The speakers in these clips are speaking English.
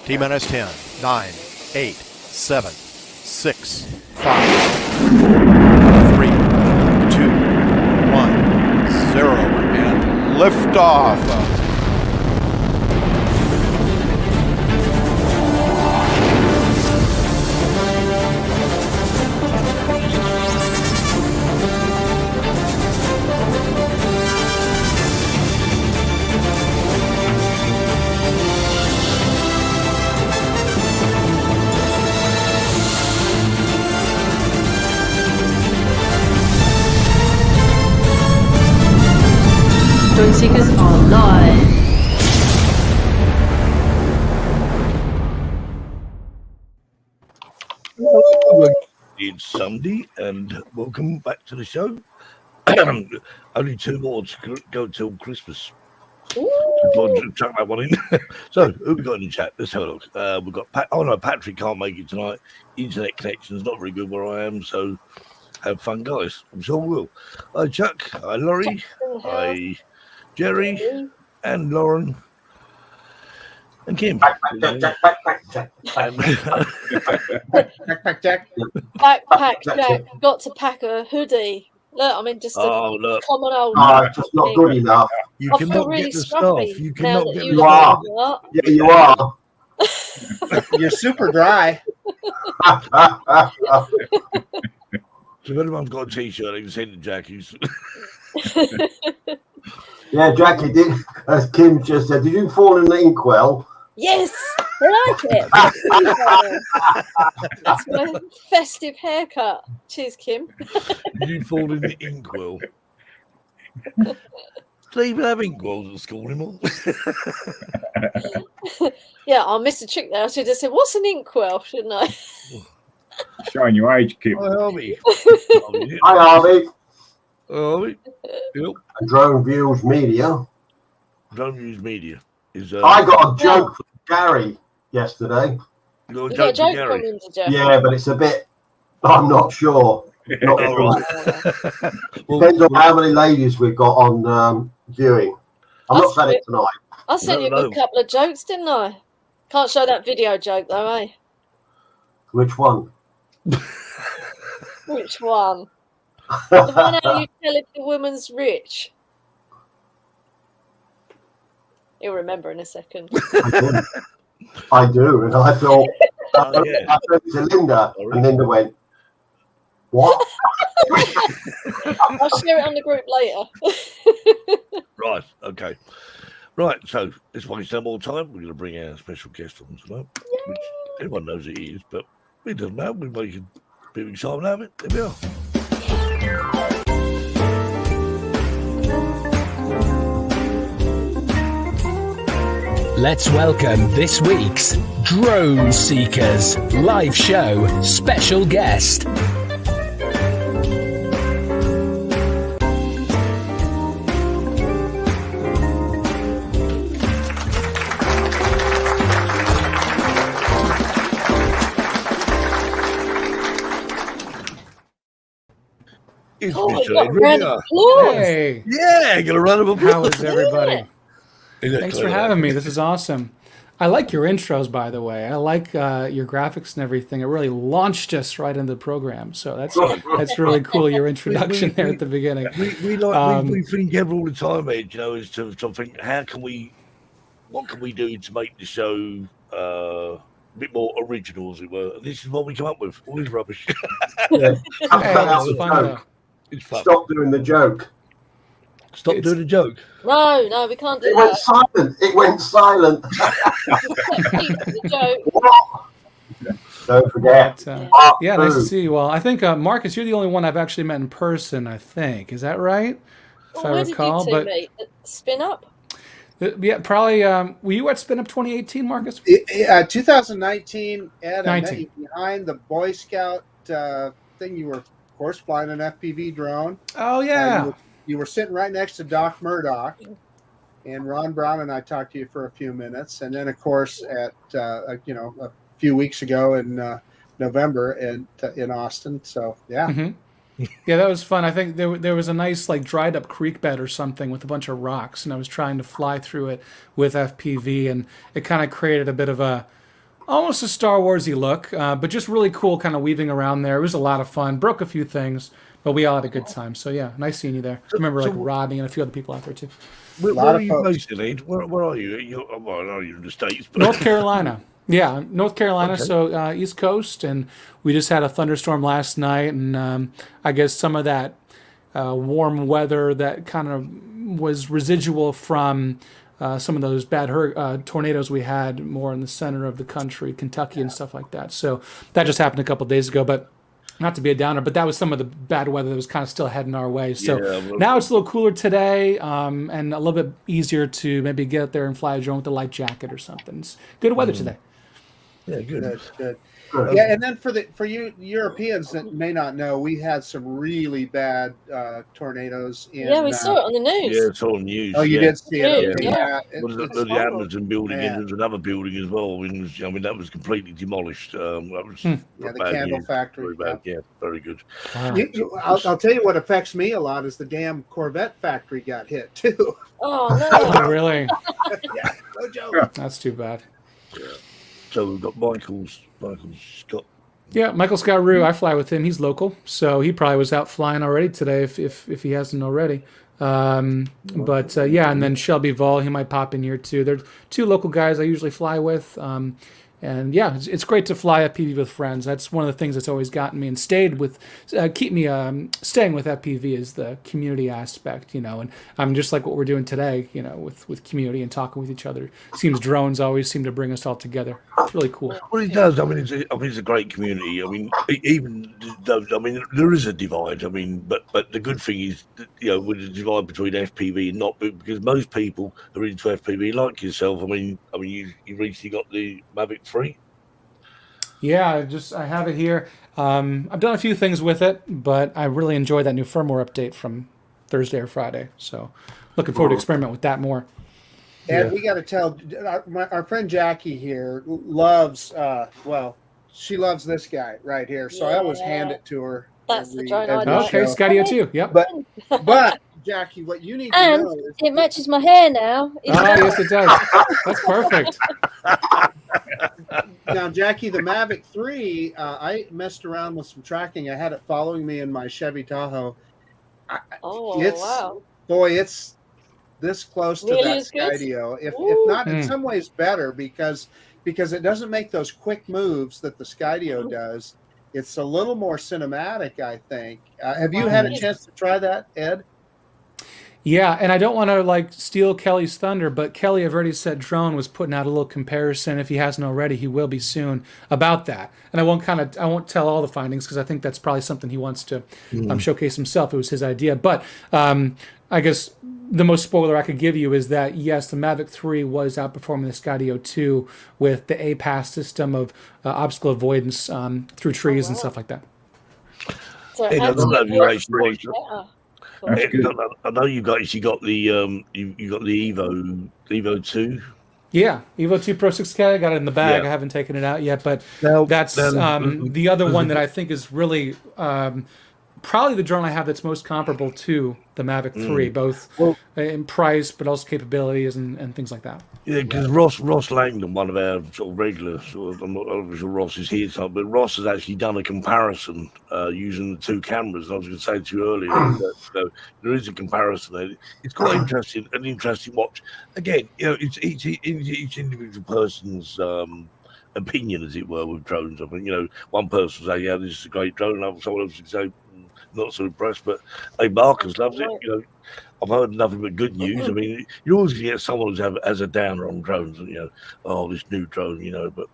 T-minus 10, 9, 8, 7, 6, 5, 3, 2, 1, 0, and liftoff. Joy Seekers are live. It's Sunday, and welcome back to the show. Only 2 more to go till Christmas. Chuck that one in. So, who we got in the chat? Let's have a look. We've got Pat. Oh no, Patrick can't make it tonight. Internet connection's not very good where I am, so have fun, guys. I'm sure we will. Hi, Chuck. Hi, Laurie. Hi, Jerry, and Lauren, and Kim. Backpack Jack. Got to pack a hoodie. Look, I mean, just a look. common old. No, just not good enough. You I feel cannot really get the scruffy stuff. You now cannot that get you the You are. What? Yeah, you are. You're super dry. So if anyone's got a t-shirt, they can send to Jackie's. Yeah, Jackie did. As Kim just said, did you fall in the inkwell? Yes, I like it. That's my festive haircut. Cheers, Kim. Did you fall in the inkwell? Do they even have inkwells at school anymore? Yeah, I missed a trick there. I should have said, "What's an inkwell?" Shouldn't I? Showing your age, Kim. Hi, Harvey. Hi, Harvey. Harvey. Yep. Drone Views Media. Drone News Media is. I got a joke from Gary yesterday. You got a You got a joke for joke from Gary? him, did you? Yeah, but it's a bit. I'm not sure. Not Oh, sure. right. Well, Depends on how many ladies we've got on viewing. I'm not saying it tonight. I sent you a good couple of jokes, didn't I? Can't show that video joke though, eh? Which one? Which one? The one how you tell if the woman's rich. You'll remember in a second. I do, and I thought. Oh, yeah. I said it to Linda, and Linda went, "What?" I'll share it on the group later. Right. Okay. Right. So this waste no more time. We're going to bring our special guest on tonight, which everyone knows it is, but we don't know. We're making a bit of excitement out of it. There we are. Let's welcome this week's Drone Seekers live show special guest. It's Oh, Mr. we got Edward round here. of applause. Hey, Yeah, get a round of applause. how is everybody? Isn't that Thanks for clever? having me. This is awesome. I like your intros, by the way. I like your graphics and everything. It really launched us right into the program. So that's really cool. Your introduction there at the beginning. We think together all the time, Ed, you know, as to something. What can we do to make the show a bit more original, as it were? And this is what we come up with. All this rubbish. Yeah. Hey, Cut out it's the fun joke. It's fun. Stop doing the joke. Stop doing the joke. No, we can't do It went that. silent. It went silent. Keep the joke. What? Don't forget. But, yeah, nice to Food. see you all. I think, Marcus, you're the only one I've actually met in person, I think. Is that right? If I Where recall. did you two meet? At Spin Up? Yeah, probably. Were you at Spin Up 2018, Marcus? 2019, Ed, I met 19. you behind the Boy Scout thing. You were, of course, flying an FPV drone. Oh, yeah. You were sitting right next to Doc Murdoch, and Ron Brown and I talked to you for a few minutes. And then, of course, at a few weeks ago in November in Austin. So, yeah. Mhm. Yeah, that was fun. I think there was a nice like dried up creek bed or something with a bunch of rocks, and I was trying to fly through it with FPV, and it kind of created a bit of a almost a Star Warsy look, but just really cool, kind of weaving around there. It was a lot of fun. Broke a few things, but we all had a good time. So yeah, nice seeing you there. I remember like Rodney and a few other people out there too. Where are you based in, Ed? Where are you? Well, I know you're in the States, but North Carolina. Yeah, North Carolina, okay. So East Coast, and we just had a thunderstorm last night, and I guess some of that warm weather that kind of was residual from some of those bad tornadoes we had more in the center of the country, Kentucky and stuff like that. So that just happened a couple of days ago, but not to be a downer, but that was some of the bad weather that was kind of still heading our way. So now it's a little cooler today, and a little bit easier to maybe get out there and fly a drone with a light jacket or something. It's good weather today. Yeah, good. Yeah, and then for you Europeans that may not know, we had some really bad tornadoes. We saw it on the news. Yeah, it's on news. Oh, you did see it? Yeah. The Amazon building, and there's another building as well. I mean, that was completely demolished. That was the candle factory. Very bad. Yeah, very good. Wow. I'll tell you what affects me a lot is the damn Corvette factory got hit too. Oh no! Oh, really? Yeah, no joke. That's too bad. Yeah. So we've got Michael Scott. Yeah, Michael Scott Rue. I fly with him. He's local, so he probably was out flying already today if he hasn't already. Yeah, and then Shelby Vol, he might pop in here too. There's two local guys I usually fly with. And yeah, it's great to fly FPV with friends. That's one of the things that's always gotten me and staying with FPV is the community aspect, and I'm just like what we're doing today, with community and talking with each other. Seems drones always seem to bring us all together. It's really cool. Well, it does. I mean, it's a great community. I mean, even though, there is a divide. I mean, but the good thing is, with the divide between FPV and not, because most people are into FPV like yourself. I mean, you recently got the Mavic 3. Yeah, I have it here. I've done a few things with it, but I really enjoyed that new firmware update from Thursday or Friday. So looking forward to experiment with that more. And we got to tell our friend Jackie here loves, she loves this guy right here. So I always hand it to her. That's the drone I Okay, Skydio too. Yep. But Jackie, what you need to know is it matches my hair now. Oh, yes, it does. That's perfect. Now, Jackie, the Mavic 3, I messed around with some tracking. I had it following me in my Chevy Tahoe. Wow. Boy, it's this close to Really that Skydio. If not, in some ways better because it doesn't make those quick moves that the Skydio does. It's a little more cinematic, I think. Have you had a chance to try that, Ed? Yeah, and I don't want to steal Kelly's thunder, but Kelly, I've already said Drone was putting out a little comparison. If he hasn't already, he will be soon about that. And I won't tell all the findings because I think that's probably something he wants to showcase himself. It was his idea, but I guess the most spoiler I could give you is that yes, the Mavic 3 was outperforming the Skydio 2 with the APAS system of obstacle avoidance through trees and stuff like that. So I know you got the you got the Evo 2. Yeah, Evo 2 Pro 6K. I got it in the bag. I haven't taken it out yet, but that's the other one that I think is really probably the drone I have that's most comparable to the Mavic 3, both in price, but also capabilities and things like that. Yeah, because Ross Langdon, one of our sort of regulars, I'm not sure Ross is here, but Ross has actually done a comparison using the two cameras. I was going to say to you earlier that there is a comparison there. It's quite interesting, an interesting watch. Again, it's each individual person's opinion, as it were, with drones. I mean, one person will say, "Yeah, this is a great drone," and someone else would say, "Not so impressed." But hey, Marcus loves it. I've heard nothing but good news. I mean, you always get someone who has a downer on drones, and this new drone, But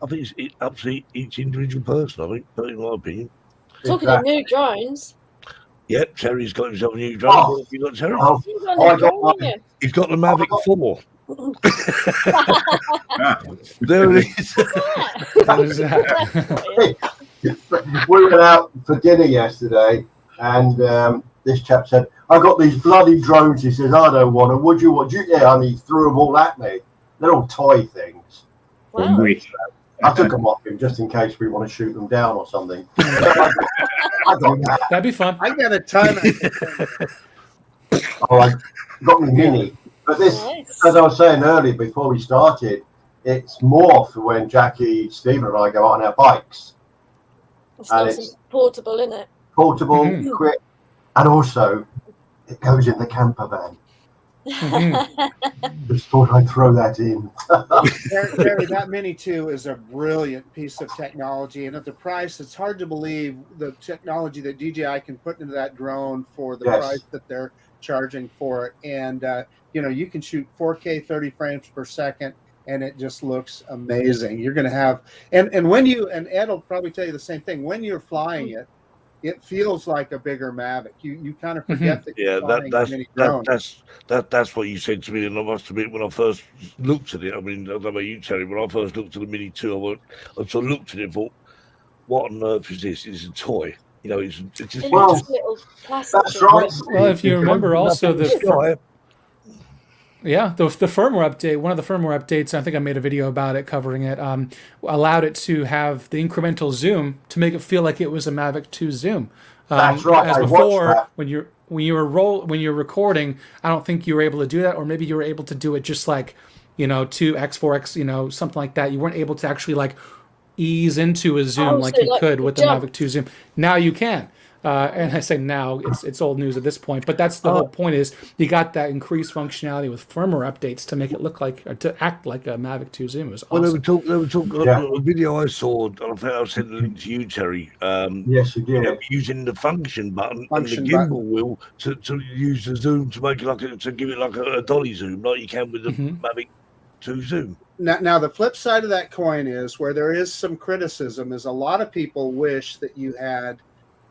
I think it's up to each individual person. I think, in my opinion. Talking of new drones. Yeah, Terry's got himself a new drone. You got Terry? He's got the Mavic 4. There it is. How is that? We went out for dinner yesterday, and this chap said, "I got these bloody drones." He says, "I don't want them. Would you want?" Yeah, and he threw them all at me. They're all toy things. Wow. I took them off him just in case we want to shoot them down or something. That'd be fun. I got a ton. I got me mini. But this, as I was saying earlier before we started, it's more for when Jackie, Stephen, and I go out on our bikes. It's And nice it's- and portable, isn't it? Portable, Mhm. quick, and also it goes in the camper van. Mhm. Just thought I'd throw that in. Terry, that Mini 2 is a brilliant piece of technology, and at the price, it's hard to believe the technology that DJI can put into that drone for the Yes. price that they're charging for it. And you can shoot 4K 30 frames per second, and it just looks amazing. You're going to have, and Ed will probably tell you the same thing. When you're flying it, it feels like a bigger Mavic. You kind of forget that you're Yeah, flying a mini drone. that's what you said to me, and I must admit, when I first looked at it, I mean, I don't know about you, Terry, when I first looked at the Mini 2, I sort of looked at it and thought, what on earth is this? It's a toy. You know, it's just... Well, Little plastic That's thing. right. Well, if you remember also Nothing the sky. the firmware update, one of the firmware updates, I think I made a video about it covering it, allowed it to have the incremental zoom to make it feel like it was a Mavic 2 zoom. That's right, As I watched before, that. when you're recording, I don't think you were able to do that, or maybe you were able to do it just like 2x, 4x, something like that. You weren't able to actually like ease into a zoom Oh, like so you like could the with the jump. Mavic 2 zoom. Now you can. And I say now, it's old news at this point, but that's the whole point is you got that increased functionality with firmware updates to make it look like, or to act like a Mavic 2 Zoom. It was Well, awesome. they were talking Yeah. a video I saw, and I think I sent a link to you, Terry. Yes, you did. Using the function button Function and the gimbal wheel to use the zoom to make it to give it like a dolly zoom, like you can with the Mhm. Mavic 2 Zoom. Now, the flip side of that coin is where there is some criticism is a lot of people wish that you had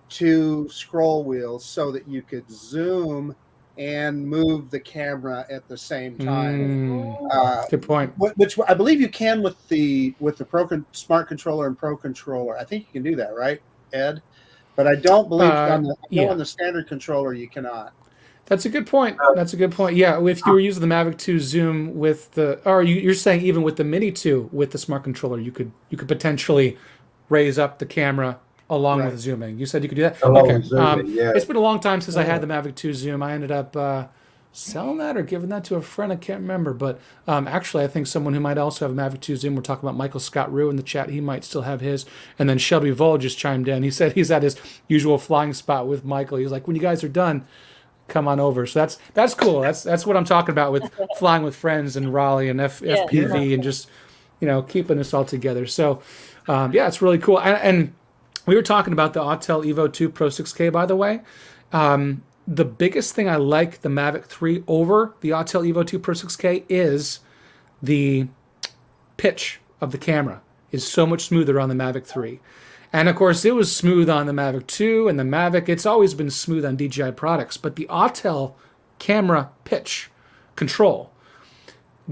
2 scroll wheels so that you could zoom and move the camera at the same time. Good point. Which I believe you can with the Smart Controller and Pro Controller. I think you can do that, right, Ed? But I don't believe on the standard controller you cannot. That's a good point. That's a good point. Yeah, if you were using the Mavic 2 Zoom with you're saying even with the Mini 2 with the smart controller, you could potentially raise up the camera along with zooming. You said you could do that. Along Okay. with zooming, yeah. It's been a long time since I had the Mavic 2 Zoom. I ended up selling that or giving that to a friend. I can't remember, but actually, I think someone who might also have a Mavic 2 Zoom. We're talking about Michael Scott Rue in the chat. He might still have his. And then Shelby Vole just chimed in. He said he's at his usual flying spot with Michael. He's like, when you guys are done, come on over. So that's cool. That's what I'm talking about with flying with friends and Raleigh and FPV and just keeping us all together. So it's really cool. And we were talking about the Autel Evo 2 Pro 6K, by the way. The biggest thing I like the Mavic 3 over the Autel Evo 2 Pro 6K is the pitch of the camera is so much smoother on the Mavic 3. And of course, it was smooth on the Mavic 2 and the Mavic. It's always been smooth on DJI products, but the Autel camera pitch control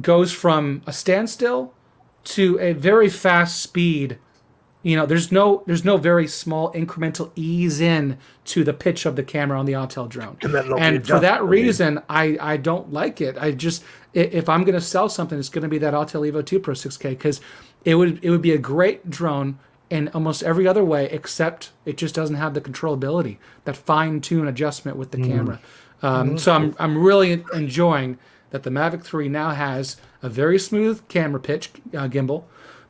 goes from a standstill to a very fast speed. There's no very small incremental ease in to the pitch of the camera on the Autel drone. And for that reason, I don't like it. I just, if I'm going to sell something, it's going to be that Autel Evo 2 Pro 6K because it would be a great drone in almost every other way, except it just doesn't have the controllability, that fine-tune adjustment with the camera. So I'm really enjoying that the Mavic 3 now has a very smooth camera pitch gimbal,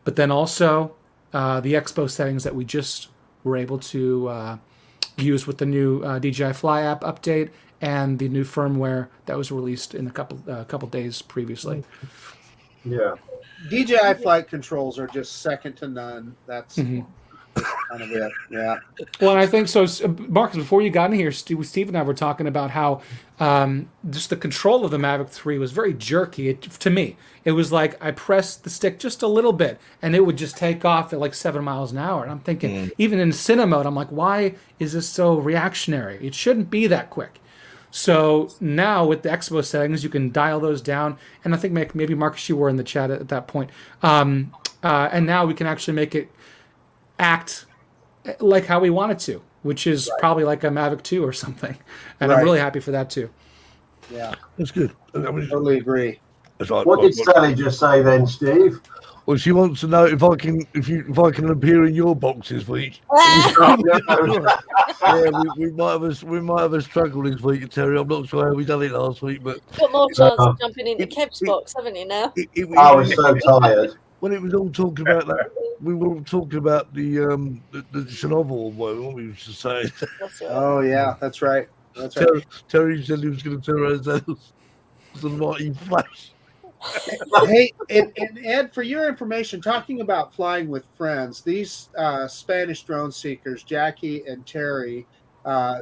but then also the Expo settings that we just were able to use with the new DJI Fly app update and the new firmware that was released in a couple days previously. Yeah. DJI flight controls are just second to none. That's kind of it. Yeah. Well, and I think so. Marcus, before you got in here, Steve and I were talking about how just the control of the Mavic 3 was very jerky. To me, it was like I pressed the stick just a little bit, and it would just take off at like 7 miles an hour. And I'm thinking, even in cinema mode, I'm like, why is this so reactionary? It shouldn't be that quick. So now with the Expo settings, you can dial those down. And I think maybe Marcus, you were in the chat at that point. And now we can actually make it act like how we want it to, which is probably like a Mavic 2 or something. And I'm really happy for that too. Yeah. That's good. I mean, Totally agree. What did Sally just say then, Steve? Well, she wants to know if I can appear in your boxes for each. Yeah, we might have a struggle this week, Terry. I'm not sure how we done it last week, but Got more chance of jumping into Kev's box, haven't you now? I was so tired. when it was all talking about that, we were all talking about the Chernobyl one, what we used to say. That's right. Oh yeah, that's right. That's right. Terry said he was going to turn around and say, the mighty flash. Hey, and Ed, for your information, talking about flying with friends, these Spanish drone seekers, Jackie and Terry,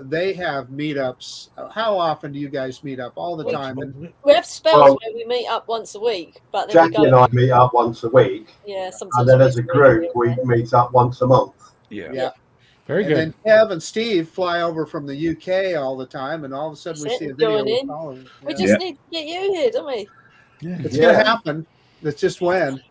they have meetups. How often do you guys meet up? All the time. And We have spells Well- where we meet up once a week, but then Jackie we and go. I meet up once a week, Yeah, sometimes. and then as a we group, we meet up once a month. yeah. Very And good. then Kev and Steve fly over from the UK all the time, and all of a sudden we Sit see a and video. join in. Following. We Yeah. just need to get you here, don't we? It's Yeah. gonna happen. It's just when.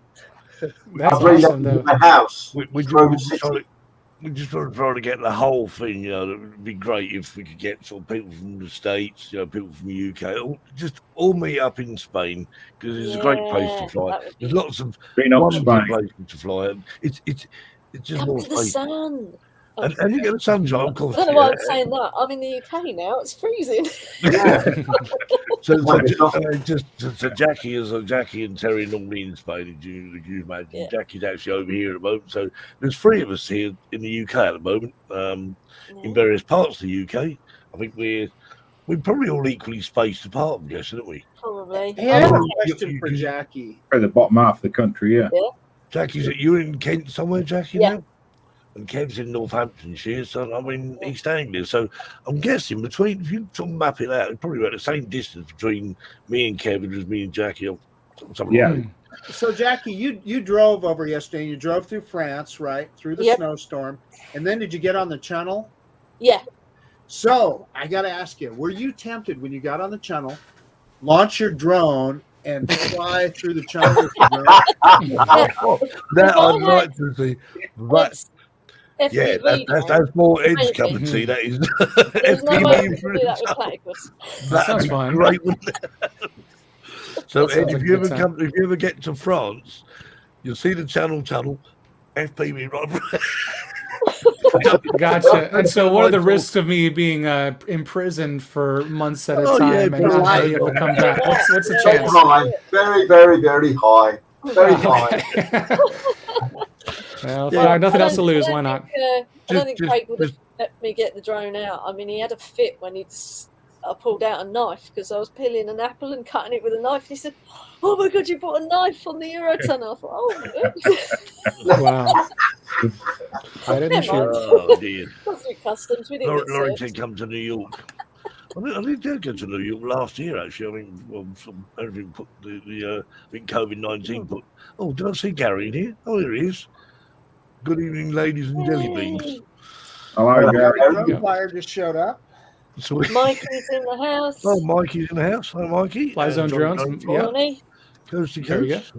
That's I've really awesome, loved though. my house. We Drone just trying to get the whole thing. It would be great if we could get sort of people from the States, people from the UK, just all meet up in Spain because it's a great place to Yeah, fly. that would be- There's lots of Been up wonderful Spain. places to fly. And it's just Come more to the space. sun. Oh, And you get the sunshine, of course. I don't know why yeah. I'm saying that. I'm in the UK now. It's freezing. So Jackie and Terry normally in Spain, as you imagine. Yeah. Jackie's actually over here at the moment. So there's three of us here in the UK at the moment, in various parts of the UK. I think we're probably all equally spaced apart, I'm guessing, aren't we? Probably. Hey, I have a Oh, question for Jackie. Or the bottom half of the country, yeah. Jackie's you in Kent somewhere, Jackie? Yeah. Now? And Kev's in Northamptonshire, so I'm in East Anglia. So I'm guessing between, if you sort of map it out, it's probably about the same distance between me and Kevin as me and Jackie. Or something Yeah. like that. So Jackie, you drove over yesterday. You drove through France, right? Through the Yep. snowstorm, and then did you get on the channel? Yeah. So I got to ask you: were you tempted when you got on the channel, launch your drone and fly through the channel with your drone? That Well, I'd like to see. But It's yeah, FPV, that's more Ed's Thank cup you. of tea. That is There's no way to FPV. do that with platypus. That sounds That'd be fun. great, wouldn't it? So That Ed, sounds like if a you good ever time. if you ever get to France, you'll see the channel FPV right. Gotcha. And so, what are the risks of me being imprisoned for months at a Oh, yeah, time and not right. being able to come back? What's the Very chance? high, very, very, very high. Very high. Okay. Well, if I have nothing else to lose, why not? I don't think Just- Craig would have just- let me get the drone out. I mean, he had a fit when I pulled out a knife because I was peeling an apple and cutting it with a knife. And he said, "Oh my God, you brought a knife on the Eurotunnel." I thought, "Oh, my God." Wow. I didn't shoot. Oh dear. That's with customs. We didn't get Lauren served. did come to New York. I did go to New York last year, actually. I mean, everything put I think COVID-19 put. Oh, did I see Gary in here? Oh, here he is. Good evening, ladies and jelly beans. Hello, Gary. Drone Yeah. flyer just showed up. So, Mikey's in the house. oh, Mikey's in the house. Hi, Mikey. Fly Zone John Drones, Jones, yeah. Ronnie. Coast to There we coast.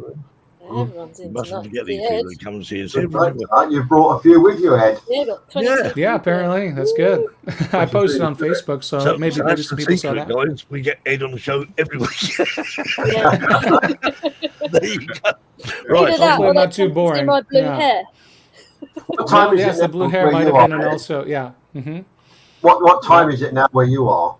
Everyone's in Mustn't tonight. forget these Yeah, people that come and see us Right, everywhere. you've brought a few with you, Ed. yeah, got 26. Yeah, apparently. That's good. I posted on Facebook, so maybe that's just some the people saw secret, that. guys. We get Ed on the show every week. Yeah. There you go. Either Right. that hopefully or not they too can see boring. my blue Yeah. hair. What time Well, is yes, it the now blue hair where might you have been, are, and Ed? also, yeah. Mm-hmm. What time is it now where you are?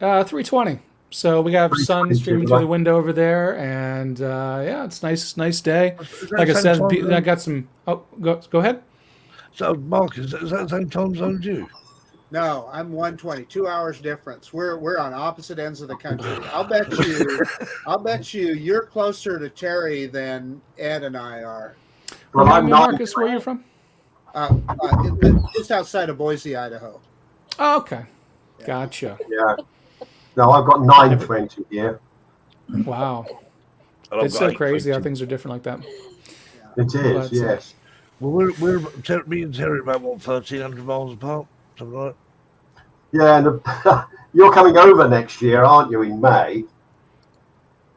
3:20. So we have sun 3:20 streaming through the window over there, and yeah, it's nice day. Like I said, I got some. Oh, go ahead. So, Mark, is that the same time zone as you? No, I'm 120. 2 hours difference. We're on opposite ends of the country. I'll bet you you're closer to Terry than Ed and I are. Well, Remind I'm me, not. Marcus, where you're from? Just outside of Boise, Idaho. Oh, okay, gotcha. Yeah. No, I've got 9:20 here. Wow, And I've it's got so crazy how 8:20. things are different like that. It is, But, yes. Well, me and Terry about 1,300 miles apart, something like Yeah, and you're coming over next year, aren't you, in May?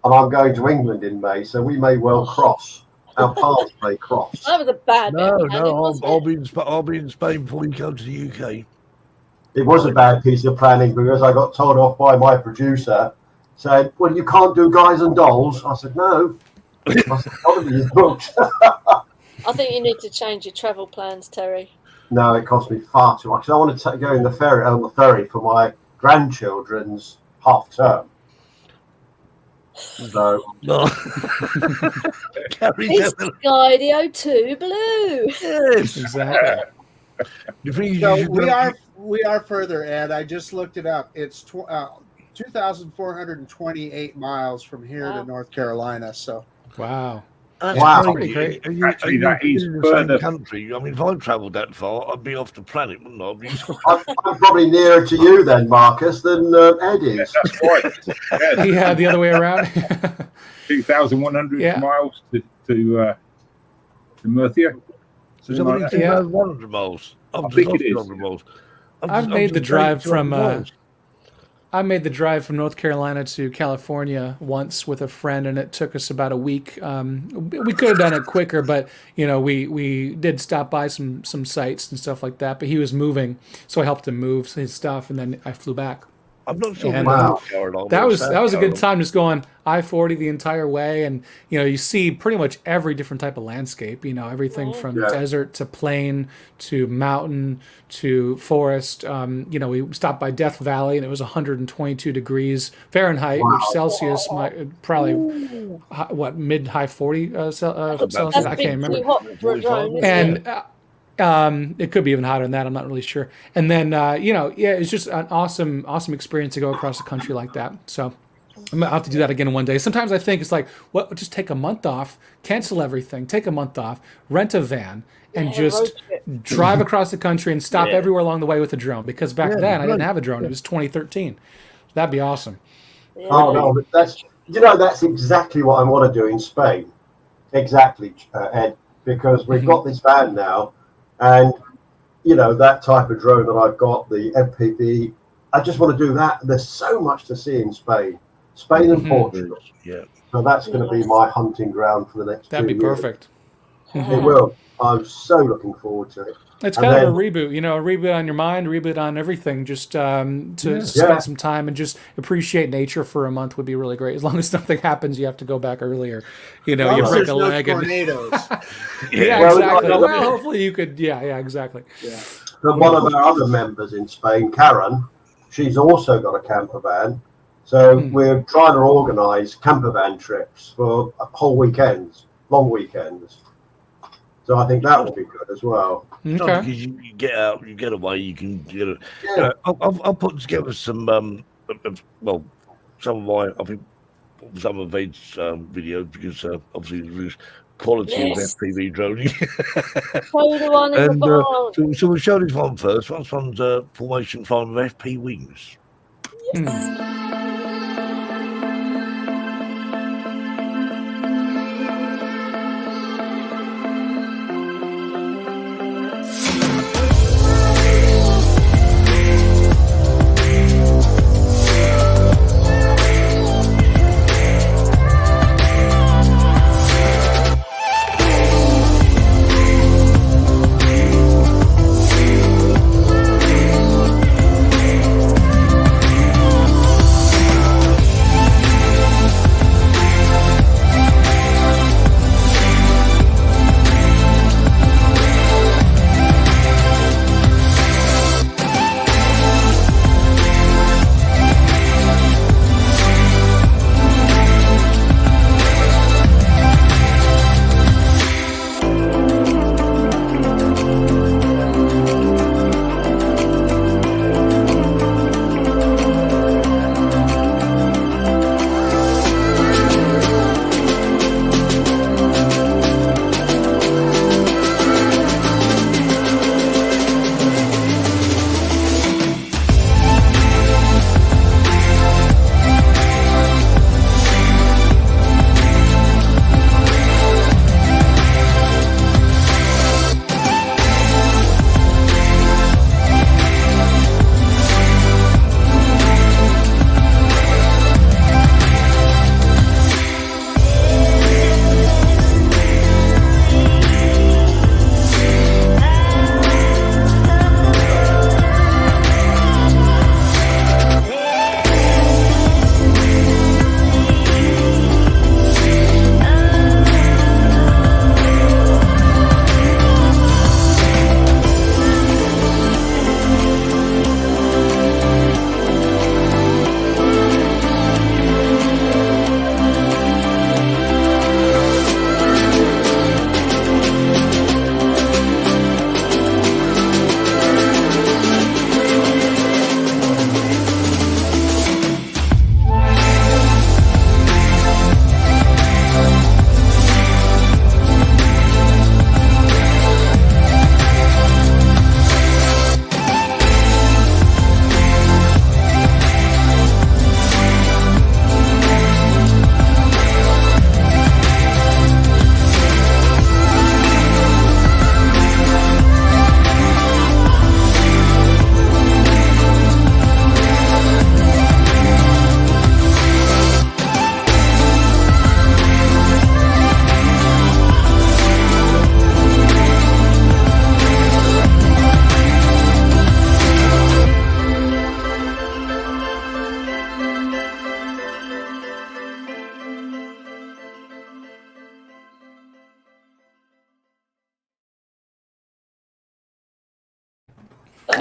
And I'm going to England in May, so we may well cross. Our paths may cross. That was a bad that. bit of No, planning, wasn't I'll it? be in Spain before you come to the UK. It was a bad piece of planning because I got told off by my producer, saying, "Well, you can't do Guys and Dolls." I said, "No." I said, "Holiday is booked." I think you need to change your travel plans, Terry. No, it cost me far too much. I want to go on the ferry for my grandchildren's half term. So No. Gary It's Devlin. Sky the O2 Blue. Yes. Exactly. You think So you should we are further, Ed. I just looked it up. It's 2,428 miles from here Wow. to North Carolina. So Wow. That's Wow. crazy. Great. Actually, that is in the same further. country. I mean, if I travelled that far, I'd be off the planet, wouldn't I? I'd be- I'm probably nearer to you then, Marcus, than Ed is. That's right. Yes. Yeah, the other way around. 2,100 Yeah. miles to Murcia. There's Something only like that. 2,100 miles. I think it is. 100 miles. I've made the just drive 200 from miles. I made the drive from North Carolina to California once with a friend, and it took us about a week. We could have done it quicker, but we did stop by some sites and stuff like that. But he was moving, so I helped him move his stuff, and then I flew back. I'm not sure. And, Wow. That was a good time, just going I-40 the entire way, and you see pretty much every different type of landscape. Everything from Yeah. desert to plain to mountain to forest. We stopped by Death Valley, and it was 122 degrees Fahrenheit, which Celsius might probably mid high 40 Celsius. That's I been can't remember. too hot for a drone, isn't it? And it could be even hotter than that. I'm not really sure. And then, it's just an awesome experience to go across the country like that. So I'm gonna have to do that again one day. Sometimes I think it's like, just take a month off, cancel everything, take a month off, rent a van, and Yeah, just road trip. drive across the country and stop Yeah. everywhere along the way with a drone. Because back then I didn't right. have a drone. It was 2013. That'd be awesome. Yeah. Oh no, but that's exactly what I want to do in Spain. Exactly, Ed, because we've got this van now, and that type of drone that I've got, the MPV. I just want to do that. There's so much to see in Spain and Portugal. Yeah. So that's going to be my hunting ground for the next That'd 2 be years. perfect. It will. I'm so looking forward to it. It's And kind of a then- reboot, a reboot on your mind, reboot on everything. Just to Yeah. spend some time and just appreciate nature for a month would be really great. As long as nothing happens, you have to go back earlier. You As long break as a there's no leg. tornadoes. Yeah, Well, exactly. no, Well, hopefully you could. Yeah, exactly. But one of our other members in Spain, Karen, she's also got a camper van. So we're trying to organise camper van trips for whole weekends, long weekends. So I think that will be good as well. It's Okay. not because you get out, you get away, you can get it. Yeah. I'll put together some, some of my, I think, some of Ed's videos because obviously there's quality Yes. of FPV droning. Show the one in the And barn. so we'll show this one first. This one's formation flying with FP wings.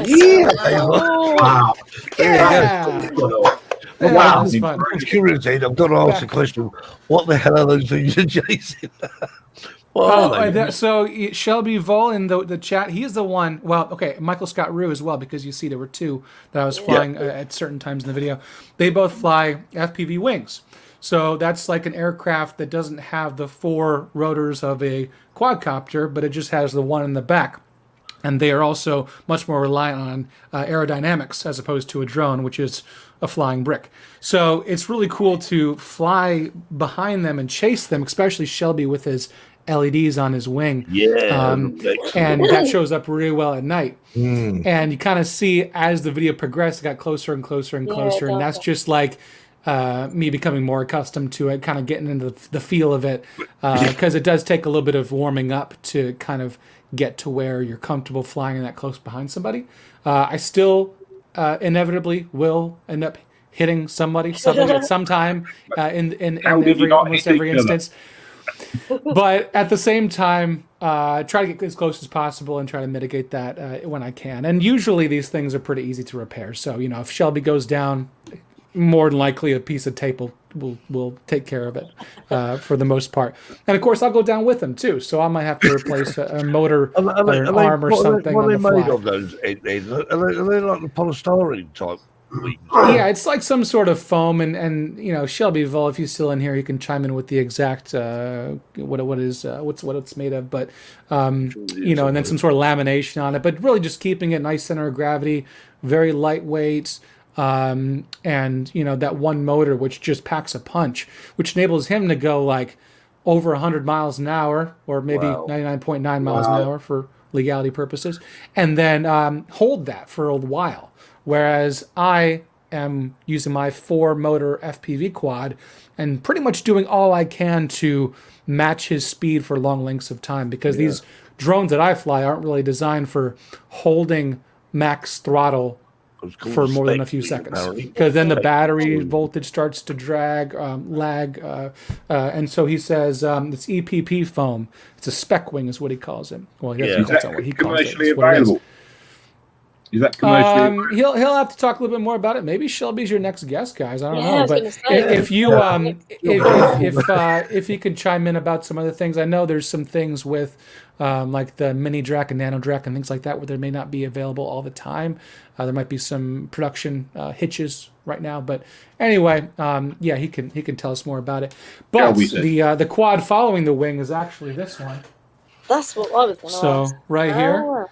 Yeah. Oh, Wow. Yeah. Wow. Yeah, Wow. that was fun. It's curious, Ed, I've got to ask the question: what the hell are those things you're chasing? What are they? So Shelby Vol in the chat, he is the one. Well, okay, Michael Scott Rue as well, because you see there were two that I was flying at certain times in the video. They both fly FPV wings. So that's like an aircraft that doesn't have the 4 rotors of a quadcopter, but it just has the one in the back. And they are also much more reliant on aerodynamics as opposed to a drone, which is a flying brick. So it's really cool to fly behind them and chase them, especially Shelby with his LEDs on his wing. Yeah. And that shows up really well at night. Mm. And you kind of see as the video progressed, it got closer and closer and closer. And that's just like me becoming more accustomed to it, kind of getting into the feel of it. Because it does take a little bit of warming up to kind of get to where you're comfortable flying in that close behind somebody. I still inevitably will end up hitting somebody at some time in almost every instance. But at the same time, try to get as close as possible and try to mitigate that when I can. And usually these things are pretty easy to repair. So, if Shelby goes down, more than likely a piece of tape will take care of it for the most part. And of course, I'll go down with them too. So I might have to replace a motor or an arm or something. What are on they the made fly. of those? Ed? Are they like the polystyrene type? Yeah, it's like some sort of foam, and Shelby Vol, if he's still in here, he can chime in with the exact what it's made of. But and then some sort of lamination on it. But really, just keeping it nice center of gravity, very lightweight. And that one motor which just packs a punch, which enables him to go like over 100 miles an hour or maybe 99.9 miles an hour for legality purposes, and then hold that for a while. Whereas I am using my 4-motor FPV quad and pretty much doing all I can to match his speed for long lengths of time, because these drones that I fly aren't really designed for holding max throttle for more than a few seconds, because then the battery voltage starts to lag, and so he says it's EPP foam. It's a spec wing, is what he calls it. Well, Is that's that not what he calls it. commercially It's what it is. available? Is that commercially? He'll have to talk a little bit more about it. Maybe Shelby's your next guest, guys. I don't Yeah, I know, was but gonna say. if you if you could chime in about some other things, I know there's some things with like the mini Drac and nano Drac and things like that where they may not be available all the time. There might be some production hitches right now, but anyway, he can tell us more about it. But the quad following the wing is actually this one. That's what I was going to So ask. right here.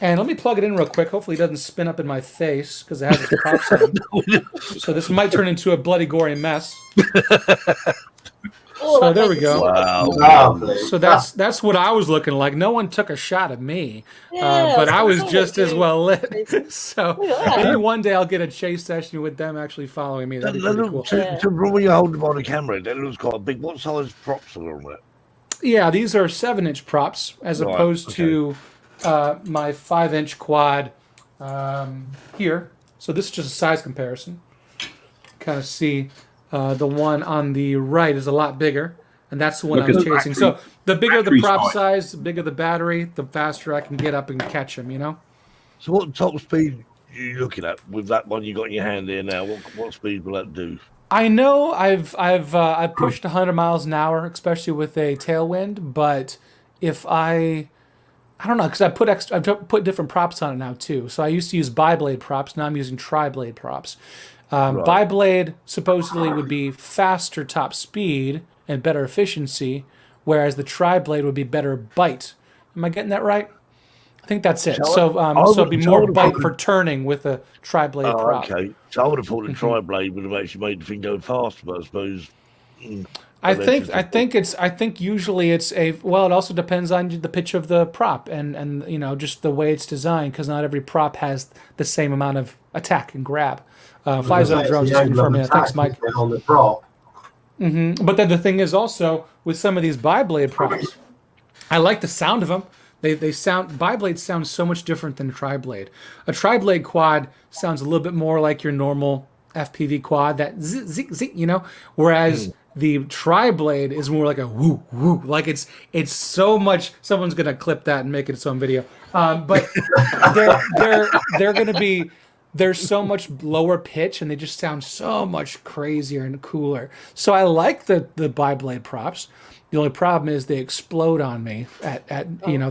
And let me plug it in real quick. Hopefully it doesn't spin up in my face because it has its props on. So this might turn into a bloody, gory mess. So there we go. Wow. So that's what I was looking like. No one took a shot at me, Yeah, but I I was was gonna just say, as well lit. So Look at that. maybe one day I'll get a chase session with them actually following me. That'd be pretty cool. When you hold them on the camera, that looks quite big. What size props are on that? Yeah, these are 7-inch props as Right, opposed to my 5-inch quad here. So this is just a size comparison. Kind of see the one on the right is a lot bigger, and that's the one I was chasing. So the bigger the prop size, the bigger the battery, the faster I can get up and catch them, So what top speed are you looking at with that one you got in your hand there now? What speed will that do? I know I've pushed 100 miles an hour, especially with a tailwind, but if I don't know, because I've put different props on it now too. So I used to use bi-blade props. Now I'm using tri-blade props. Bi-blade supposedly would be faster top speed and better efficiency, whereas the tri-blade would be better bite. Am I getting that right? I think that's it. So it'd be more bite for turning with a tri-blade prop. Okay. So I would have thought the tri-blade would have actually made the thing go faster, but I suppose. I think usually it's it also depends on the pitch of the prop and just the way it's designed, because not every prop has the same amount of attack and grab. Fly Zone Drones just confirming that. Thanks, Mike. On the prop. But then the thing is also with some of these bi-blade props, I like the sound of them. Bi-blades sound so much different than a tri-blade. A tri-blade quad sounds a little bit more like your normal FPV quad, that zzz, whereas The tri-blade is more like a woo woo, like it's so much. Someone's gonna clip that and make it its own video. But they're gonna be. They're so much lower pitch, and they just sound so much crazier and cooler. So I like the biblade props. The only problem is they explode on me at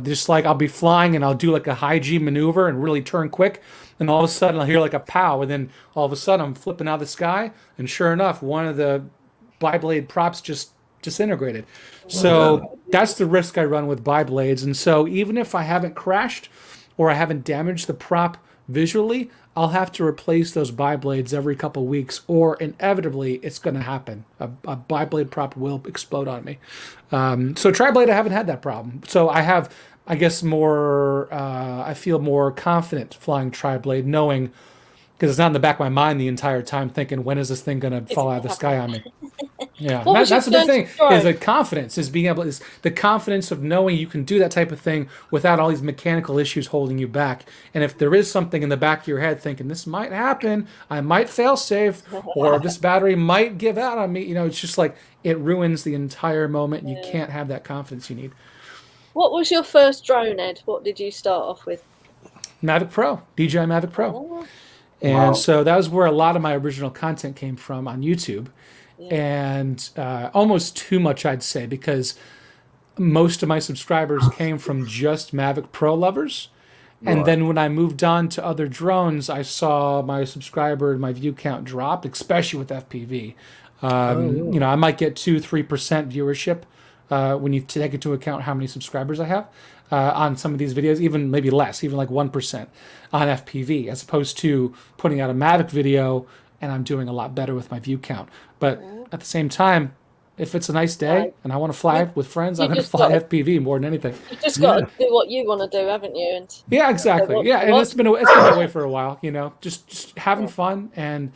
just like I'll be flying and I'll do like a high G maneuver and really turn quick, and all of a sudden I'll hear like a pow, and then all of a sudden I'm flipping out of the sky, and sure enough, one of the biblade props just disintegrated. So that's the risk I run with biblades. And so even if I haven't crashed or I haven't damaged the prop visually, I'll have to replace those biblades every couple weeks, or inevitably it's going to happen. A biblade prop will explode on me. So tri-blade, I haven't had that problem. So I have, I guess, more. I feel more confident flying tri-blade, knowing, because it's not in the back of my mind the entire time, thinking, when is this thing going to fall out of the sky on me? Yeah, that's the big thing. Is the confidence, is being able, is the confidence of knowing you can do that type of thing without all these mechanical issues holding you back. And if there is something in the back of your head thinking this might happen, I might fail safe, or this battery might give out on me, it's just like it ruins the entire moment. And you can't have that confidence you need. What was your first drone, Ed? What did you start off with? Mavic Pro, DJI Mavic Pro. And so that was where a lot of my original content came from on YouTube. And almost too much, I'd say, because most of my subscribers came from just Mavic Pro lovers. And then when I moved on to other drones, I saw my subscriber and my view count drop, especially with FPV. I might get 2-3% viewership when you take into account how many subscribers I have on some of these videos, even maybe less, even like 1% on FPV, as opposed to putting out a Mavic video and I'm doing a lot better with my view count. But at the same time, if it's a nice day and I want to fly with friends, I'm going to fly FPV more than anything. You just got to do what you want to do, haven't you? And yeah, exactly. And it's been that way for a while. Just having fun and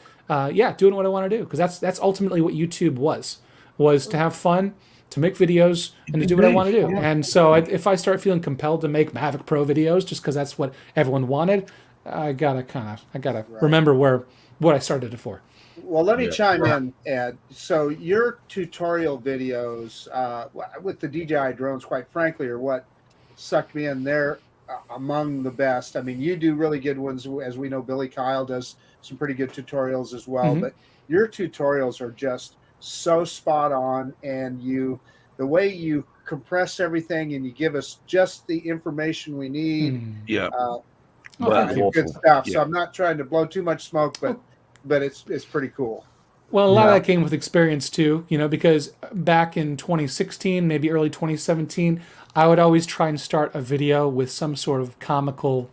doing what I want to do, because that's ultimately what YouTube was to have fun, to make videos, and to do what I want to do. And so if I start feeling compelled to make Mavic Pro videos just because that's what everyone wanted, I gotta remember what I started it for. Well, let me chime in, Ed. So your tutorial videos with the DJI drones, quite frankly, are what sucked me in. They're among the best. I mean, you do really good ones. As we know, Billy Kyle does some pretty good tutorials as well. But your tutorials are just so spot on, and the way you compress everything and you give us just the information we need. Good stuff. So I'm not trying to blow too much smoke, but it's pretty cool. Well, a lot of that came with experience too, because back in 2016, maybe early 2017, I would always try and start a video with some sort of comical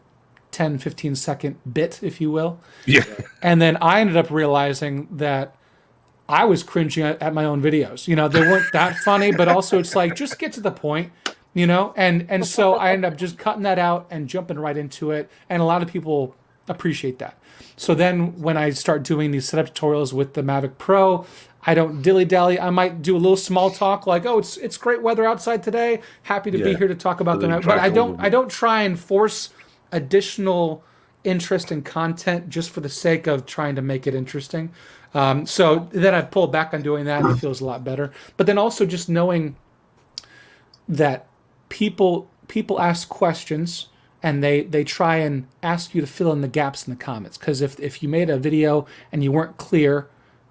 10, 15 second bit, if you will. Yeah. And then I ended up realizing that I was cringing at my own videos. They weren't that funny, but also it's like, just get to the point, and so I ended up just cutting that out and jumping right into it. And a lot of people appreciate that. So then when I start doing these setup tutorials with the Mavic Pro, I don't dilly-dally. I might do a little small talk like, oh, it's great weather outside today. Happy to be here to talk about them. But I don't try and force additional interest and content just for the sake of trying to make it interesting. So then I pull back on doing that, and it feels a lot better. But then also just knowing that people ask questions, and they try and ask you to fill in the gaps in the comments. Because if you made a video and you weren't clear,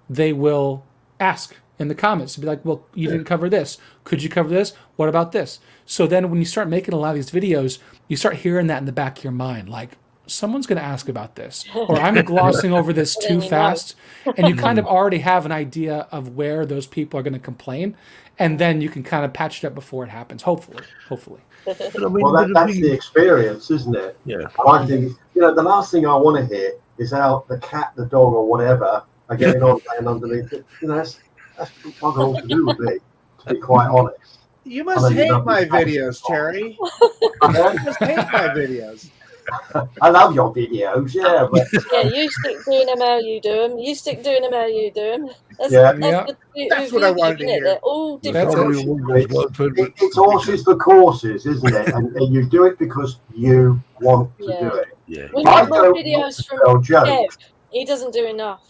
they will ask in the comments to be like, well, you didn't cover this. Could you cover this? What about this? So then when you start making a lot of these videos, you start hearing that in the back of your mind, like, someone's going to ask about this, or I'm glossing over this too fast. And you kind of already have an idea of where those people are going to complain. And then you can kind of patch it up before it happens, hopefully. Well, that's the experience, isn't it? Yeah. I think, the last thing I want to hear is how the cat, the dog, or whatever are getting on and underneath it. That's bugger all to do with me, to be quite honest. You must hate my videos, Terry. You must hate my videos. I love your videos, yeah. But... yeah, you stick doing them how you do them. You stick doing them how you do them. That's what I wanted to hear. They're all different. It's horses for courses, isn't it? And you do it because you want to do it. Yeah. We need more videos from Kev. He doesn't do enough.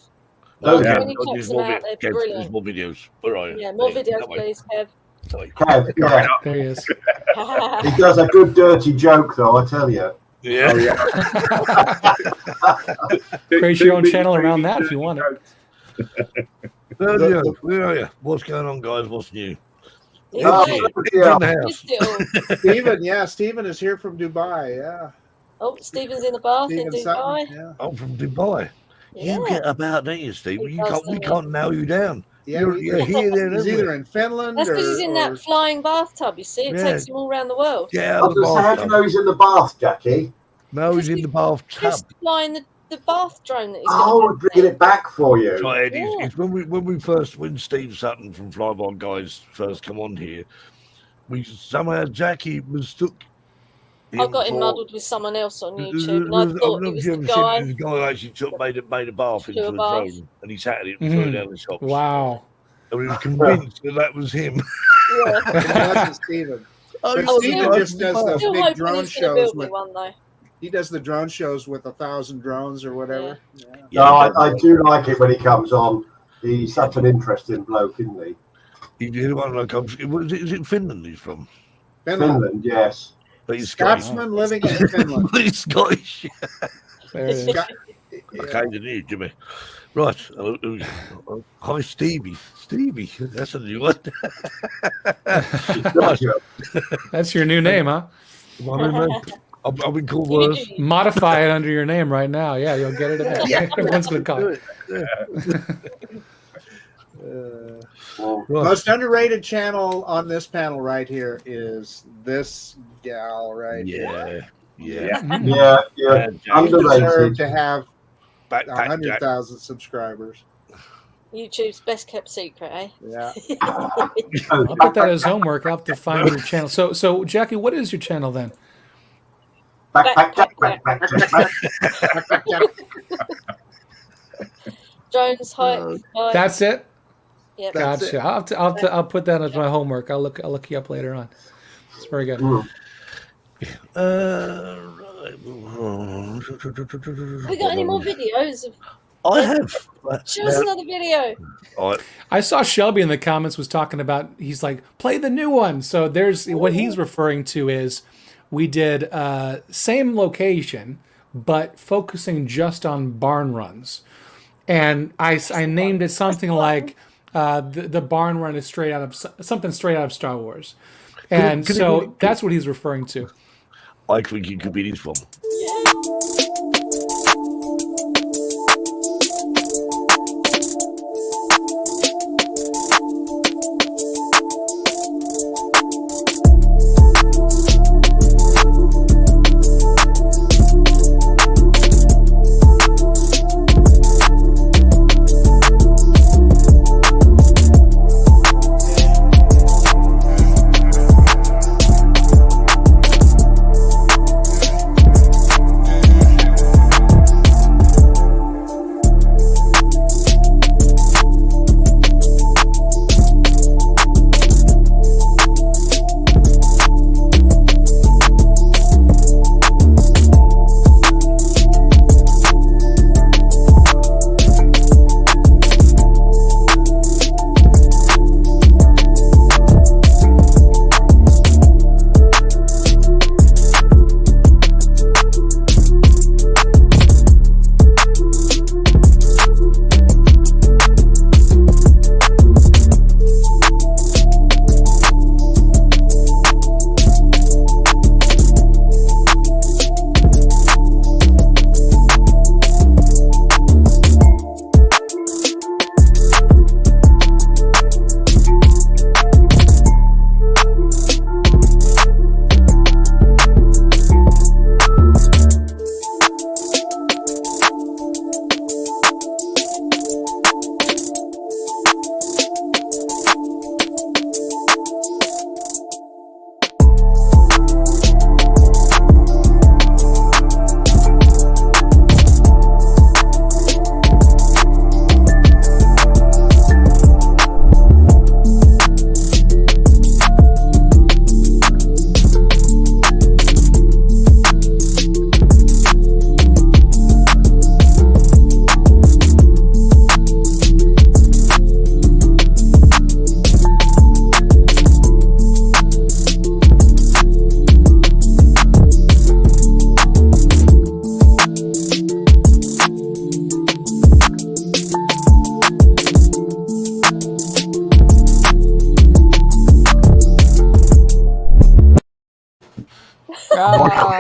Yeah, Yeah. when you check There's them more, out, they're Kev, there's brilliant. more videos. Where are you? Yeah, more There, videos, that way. please, Kev. Sorry. Kev, yeah. There he is. He does a good dirty joke, though, I tell you. Yeah. Oh, yeah. Create your own channel around that if you want it. Sergio, where are you? What's going on, guys? What's new? He's Oh, back. He's yeah. in the house. Missed it all. Stephen is here from Dubai. Yeah. Oh, Stephen's in the bath in Stephen Dubai. Sutton. Yeah. I'm from Dubai. Yeah. You get about, don't you, Steve? He You does, can't, we doesn't he? can't nail you down. Yeah, You're here, there, and he's either everywhere. in Finland That's or, because he's in or that flying bathtub, you see. It Yeah. takes him all around the world. Get I out was of the going to say, how do you know bathtub. he's in the bath, Jackie? No, he's in the bathtub. Just flying the bath drone that he's Oh, going to bringing it back for you. Right, Ed, Yeah. it's when Steve Sutton from Flyby Guys first come on here, we somehow Jackie mistook. I got him for- muddled with someone else on YouTube, and I thought he was the The guy. guy actually made a bath into a a bath. drone, and he sat in it and threw it Mhm. down the shops. Wow. And we were convinced that was him. Yeah. that's Stephen. Oh, But Oh, Stephen still- just does those Still big hoping drone he's going to shows build me with. one, though. He does the drone shows with 1,000 drones or whatever. Yeah. No, I do like it when he comes on. He's such an interesting bloke, isn't he? He did one like is it Finland he's from? Finland, yes. But he's Scottish. Scotsman living in Finland. But he's Scottish. There it is. Scot- Okay, didn't you, Jimmy? Right. Hi, Stevie. Stevie, that's a new one. Right. That's your new name, huh? I've been called worse. Modify it under your name right now. Yeah, you'll get it. Yeah. Everyone's going to call it. Well, Right. Most underrated channel on this panel right here is this gal right here. Yeah. Mhm. yeah, yeah. And Jack, You deserve Underrated. to have Backpack Jack. 100,000 subscribers. YouTube's best kept secret, eh? Yeah. I'll put that as homework. I'll have to find your channel. So Jackie, what is your channel then? Backpack, backpack. Drones, hike. That's it. Yeah. That's Gotcha. I'll put that as my homework. I'll look you up later on. It's very good. Mm. Have we got any more videos? I have. Show us another video. I saw Shelby in the comments was talking about. He's like, play the new one. So there's what he's referring to is we did same location, but focusing just on barn runs, and I named it something like the barn run is straight out of something straight out of Star Wars, and so that's what he's referring to. I think it could be this one.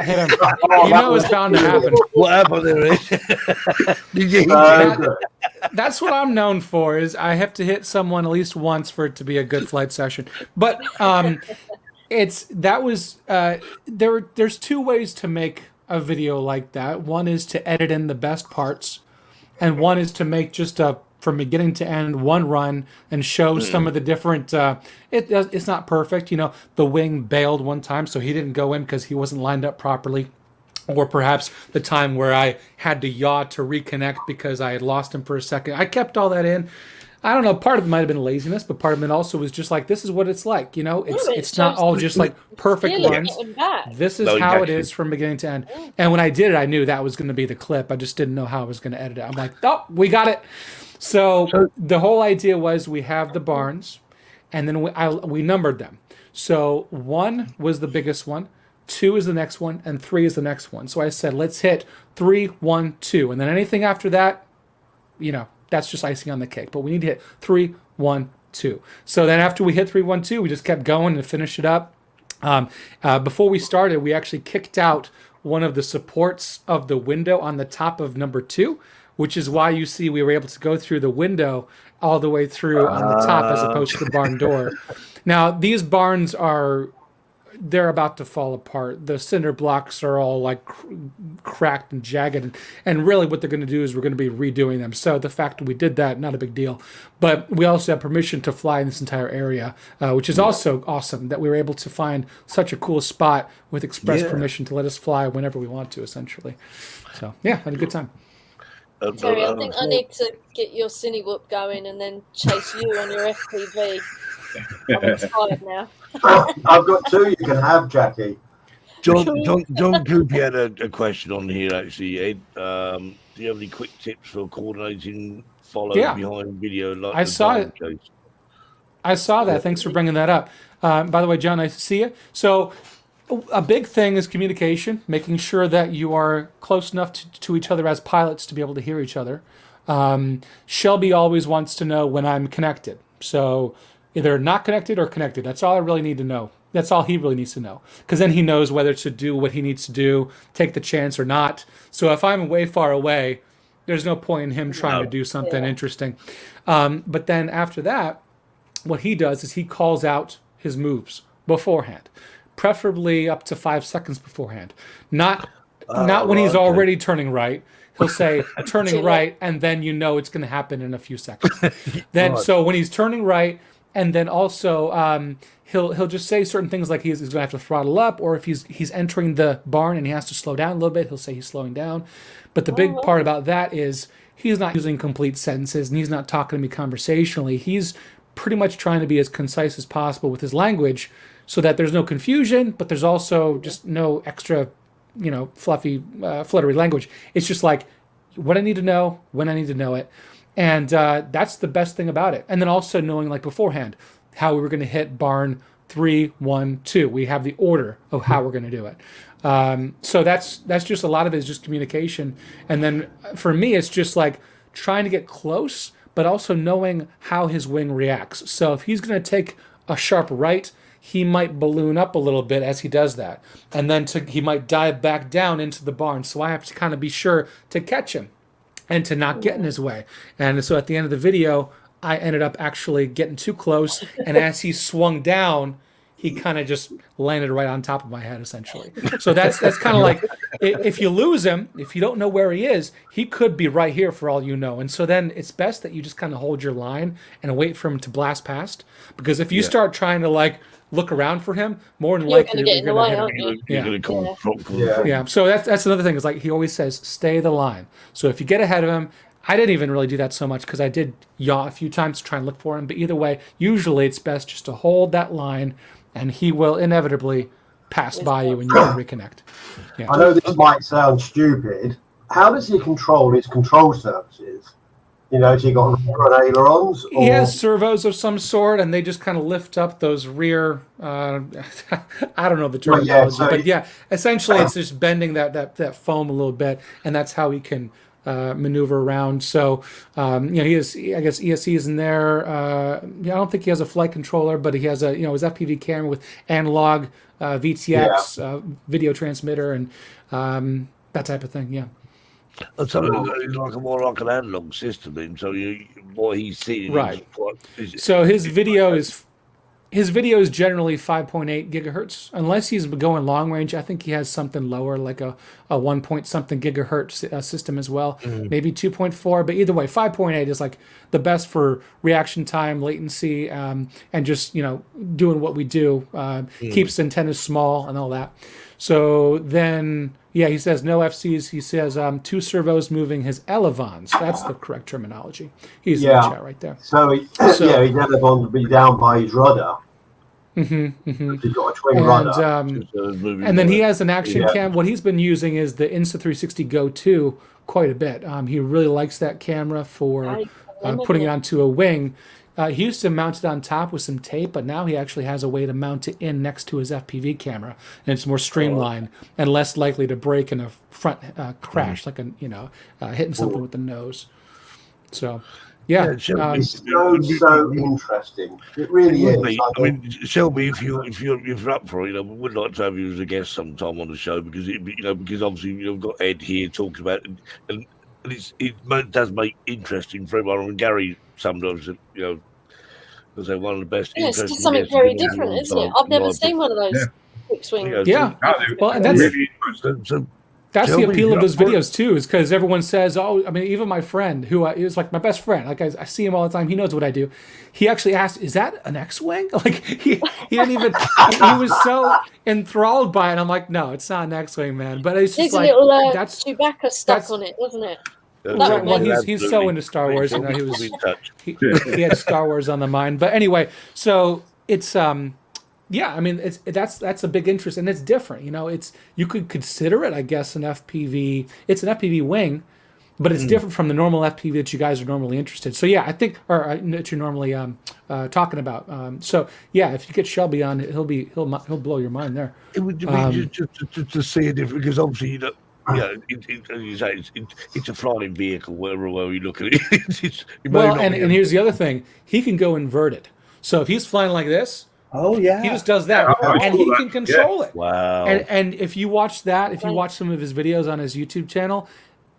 Hit him. You know it's bound to happen. What happened there? Ed? Did you hit So it? good. That's what I'm known for. Is I have to hit someone at least once for it to be a good flight session. But there's two ways to make a video like that. One is to edit in the best parts, and one is to make just a from beginning to end one run and show some of the different. It's not perfect, The wing bailed one time, so he didn't go in because he wasn't lined up properly. Or perhaps the time where I had to yaw to reconnect because I had lost him for a second. I kept all that in. I don't know. Part of it might have been laziness, but part of it also was just like, this is what it's like. It's not all just like perfect Really runs. getting back. This is No, how it exactly. is from beginning to end. And when I did it, I knew that was going to be the clip. I just didn't know how I was going to edit it. I'm like, oh, we got it. So the whole idea was we have the barns, and then we numbered them. So 1 was the biggest one, 2 is the next one, and 3 is the next one. So I said, let's hit 3, 1, 2, and then anything after that, that's just icing on the cake. But we need to hit 3, 1, 2. So then after we hit 3, 1, 2, we just kept going and finished it up. Before we started, we actually kicked out one of the supports of the window on the top of number 2, which is why you see we were able to go through the window all the way through on the top as opposed to the barn door. Now, these barns they're about to fall apart. The cinder blocks are all like cracked and jagged. And really what they're going to do is we're going to be redoing them. So the fact that we did that, not a big deal. But we also have permission to fly in this entire area, which is also awesome that we were able to find such a cool spot with express permission to let us fly whenever we want to, essentially. So, yeah, had a good time. Terry, I think I need to get your Cinewhoop going and then chase you on your FPV. I'm excited now. I've got 2 you can have, Jackie. John Cooper had a question on here, actually, Ed. Do you have any quick tips for coordinating follow behind video? Like I saw it. case? I saw that. Thanks for bringing that up. By the way, John, nice to see you. So a big thing is communication, making sure that you are close enough to each other as pilots to be able to hear each other. Shelby always wants to know when I'm connected. So either not connected or connected. That's all I really need to know. That's all he really needs to know. Because then he knows whether to do what he needs to do, take the chance or not. So if I'm way far away, there's no point in him trying to do something interesting. But then after that, what he does is he calls out his moves beforehand, preferably up to 5 seconds beforehand. Not when he's already turning right. He'll say turning right, and then it's going to happen in a few seconds. So when he's turning right, and then also he'll just say certain things like he's going to have to throttle up, or if he's entering the barn and he has to slow down a little bit, he'll say he's slowing down. But the big part about that is he's not using complete sentences, and he's not talking to me conversationally. He's pretty much trying to be as concise as possible with his language so that there's no confusion, but there's also just no extra, fluffy, fluttery language. It's just like what I need to know, when I need to know it. And that's the best thing about it. And then also knowing like beforehand how we were going to hit barn 3, 1, 2. We have the order of how we're going to do it. So that's just a lot of it is just communication. And then for me, it's just like trying to get close, but also knowing how his wing reacts. So if he's going to take a sharp right, he might balloon up a little bit as he does that. And then he might dive back down into the barn. So I have to kind of be sure to catch him and to not get in his way. And so at the end of the video, I ended up actually getting too close. And as he swung down, he kind of just landed right on top of my head, essentially. So that's kind of like, if you lose him, if you don't know where he is, he could be right here for all you know. And so then it's best that you just kind of hold your line and wait for him to blast past. Because if you start trying to like look around for him, more than likely you're going to hit him. Yeah. So that's another thing is like he always says, stay the line. So if you get ahead of him, I didn't even really do that so much because I did yaw a few times to try and look for him. But either way, usually it's best just to hold that line and he will inevitably pass by you and you can reconnect. Yeah. I know this might sound stupid. How does he control his control surfaces? Has he got ailerons? He has servos of some sort, and they just kind of lift up those rear. I don't know the terminology, but essentially it's just bending that foam a little bit, and that's how he can maneuver around. So, he has, I guess ESC is in there. I don't think he has a flight controller, but he has his FPV camera with analog VTX video transmitter and that type of thing. Yeah. So it's more like an analog system, then. So what he's seeing, right? So his video is generally 5.8 gigahertz, unless he's going long range. I think he has something lower, like a 1 point something gigahertz system as well, maybe 2.4. But either way, 5.8 is like the best for reaction time, latency, and just doing what we do. Keeps antennas small and all that. So then, he says no FCs. He says 2 servos moving his elevons. That's the correct terminology. He's in the chat right there. So his elevons will be down by his rudder. He's got a twin rudder. And then he has an action cam. What he's been using is the Insta360 Go 2 quite a bit. He really likes that camera for putting it onto a wing. He used to mount it on top with some tape, but now he actually has a way to mount it in next to his FPV camera, and it's more streamlined and less likely to break in a front crash, like hitting something with the nose. So, it's so interesting. It really is. I mean, Shelby, if you're up for it, we would like to have you as a guest sometime on the show because because obviously you've got Ed here talking about it, and it does make interesting for everyone. And Gary sometimes, because they're one of the best. Yeah, it's just something very different, isn't it? I've never seen one of those fixed wing. Well, and that's the appeal of those videos too, is because everyone says, even my friend, who is like my best friend, like I see him all the time, he knows what I do. He actually asked, "Is that an X-wing?" Like he didn't even. He was so enthralled by it. I'm like, "No, it's not an X-wing, man." But it's just like that's Chewbacca stuck on it, wasn't it? Well, he's so into Star Wars. He had Star Wars on the mind. But anyway, so it's that's a big interest, and it's different. You could consider it, I guess, an FPV. It's an FPV wing, but it's different from the normal FPV that you guys are normally interested. So I think, or that you're normally talking about. If you get Shelby on, he'll blow your mind there. It would be just to see it different, because obviously as you say, it's a flying vehicle wherever you look at it. And here's the other thing: he can go inverted. So if he's flying like this. Oh yeah, he just does that, and he can control it. Wow! And if you watch you watch some of his videos on his YouTube channel,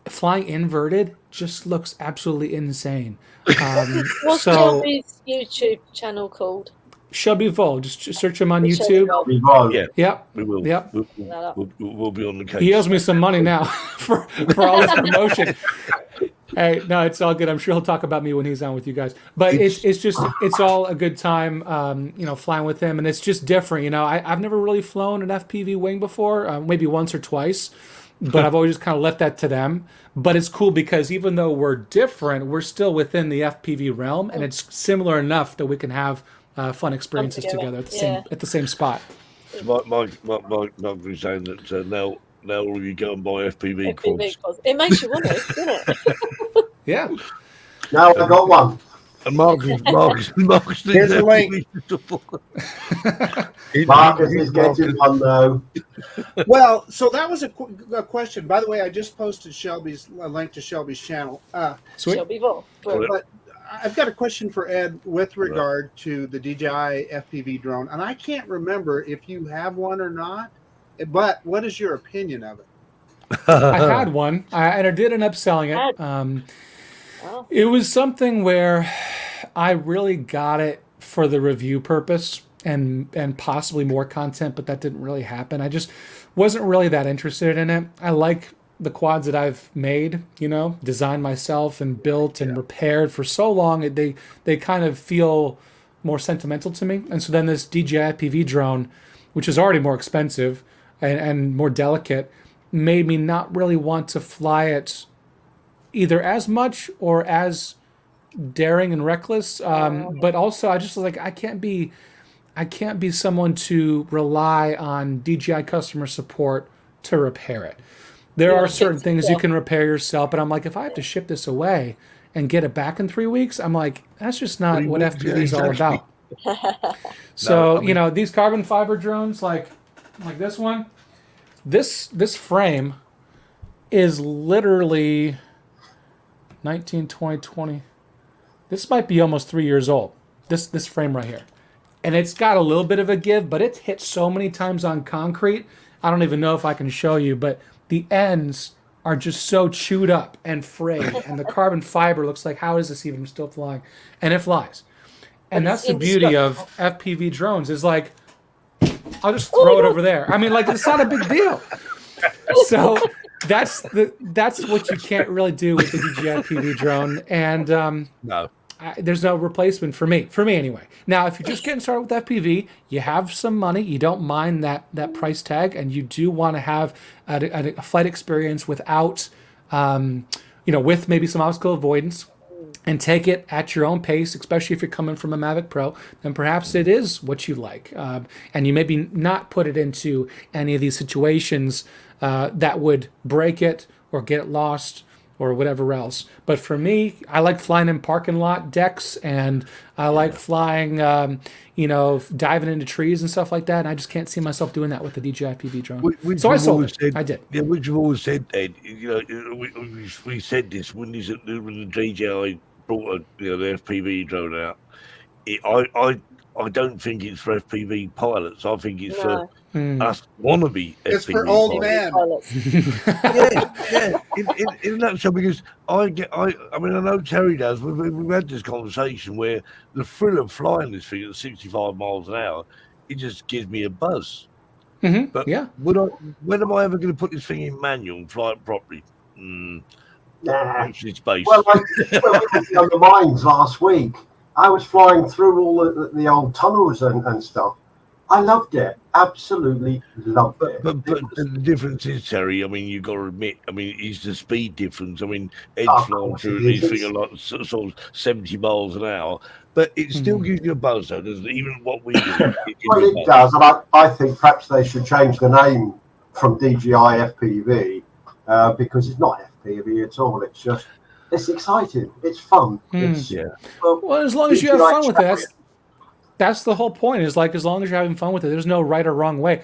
flying inverted just looks absolutely insane. What's Shelby's YouTube channel called? Shelby Vol. Just search him on YouTube. Yep. We will. Yep. We'll be on the case. He owes me some money now for all his promotion. Hey, no, it's all good. I'm sure he'll talk about me when he's on with you guys. But it's all a good time, flying with him, and it's just different. I've never really flown an FPV wing before, maybe once or twice, but I've always just kind of left that to them. But it's cool because even though we're different, we're still within the FPV realm, and it's similar enough that we can have fun experiences together at the same spot. Mike was saying that now all of you go and buy FPV quads. It makes you want to, doesn't it? Yeah. Now I got one. And Marcus here's the link. Marcus is getting one though. Well, so that was a question. By the way, I just posted a link to Shelby's channel. Shelby Vol. But I've got a question for Ed with regard to the DJI FPV drone, and I can't remember if you have one or not. But what is your opinion of it? I had one, and I did end up selling it. It was something where I really got it for the review purpose and possibly more content, but that didn't really happen. I just wasn't really that interested in it. I like the quads that I've made, designed myself and built and repaired for so long. They kind of feel more sentimental to me. And so then this DJI FPV drone, which is already more expensive and more delicate, made me not really want to fly it either as much or as daring and reckless. But also I just was like, I can't be someone to rely on DJI customer support to repair it. There are certain things you can repair yourself, but I'm like, if I have to ship this away and get it back in 3 weeks, I'm like, that's just not what FPV is all about. So, these carbon fiber drones, like this one, this frame is literally 19, 20, 20. This might be almost 3 years old. This frame right here. And it's got a little bit of a give, but it's hit so many times on concrete. I don't even know if I can show you, but the ends are just so chewed up and frayed. And the carbon fiber looks like, how is this even still flying? And it flies. And that's the beauty of FPV drones is like, I'll just throw it over there. I mean, like, it's not a big deal. So that's what you can't really do with the DJI FPV drone. And No. there's no replacement for me anyway. Now, if you're just getting started with FPV, you have some money, you don't mind that price tag, and you do want to have a flight experience without, with maybe some obstacle avoidance, and take it at your own pace, especially if you're coming from a Mavic Pro, then perhaps it is what you like. And you maybe not put it into any of these situations that would break it or get it lost or whatever else. But for me, I like flying in parking lot decks, and I like flying, diving into trees and stuff like that. And I just can't see myself doing that with the DJI FPV drone. So I sold it. I did. Yeah, which you've always said, Ed. We said this when the DJI brought the FPV drone out. I don't think it's for FPV pilots. I think it's for us wannabe It's FPV for old pilots. men. Yeah. In a nutshell, because I know Terry does. We've had this conversation where the thrill of flying this thing at 65 miles an hour, it just gives me a buzz. Mm-hmm. But yeah, when am I ever going to put this thing in manual and fly it properly? Actually, space. Well, we were on the mines last week. I was flying through all the old tunnels and stuff. I loved it. Absolutely loved it. But the difference is, Terry, I mean, you've got to admit, is the speed difference. I mean, Ed's flying through these things like sort of 70 miles an hour, but it still gives you a buzz, though, doesn't it? Even what we do. It does. And I think perhaps they should change the name from DJI FPV because it's not FPV at all. It's exciting. It's fun. Well, as long as you have fun with it, that's the whole point. Is like, as long as you're having fun with it, there's no right or wrong way.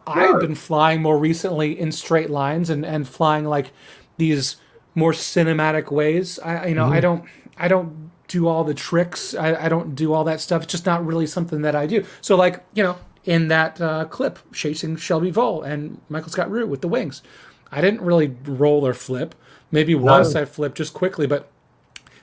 I've been flying more recently in straight lines and flying like these more cinematic ways. I don't do all the tricks. I don't do all that stuff. It's just not really something that I do. So like, in that clip chasing Shelby Vole and Michael Scott Root with the wings, I didn't really roll or flip. Maybe once I flipped just quickly, but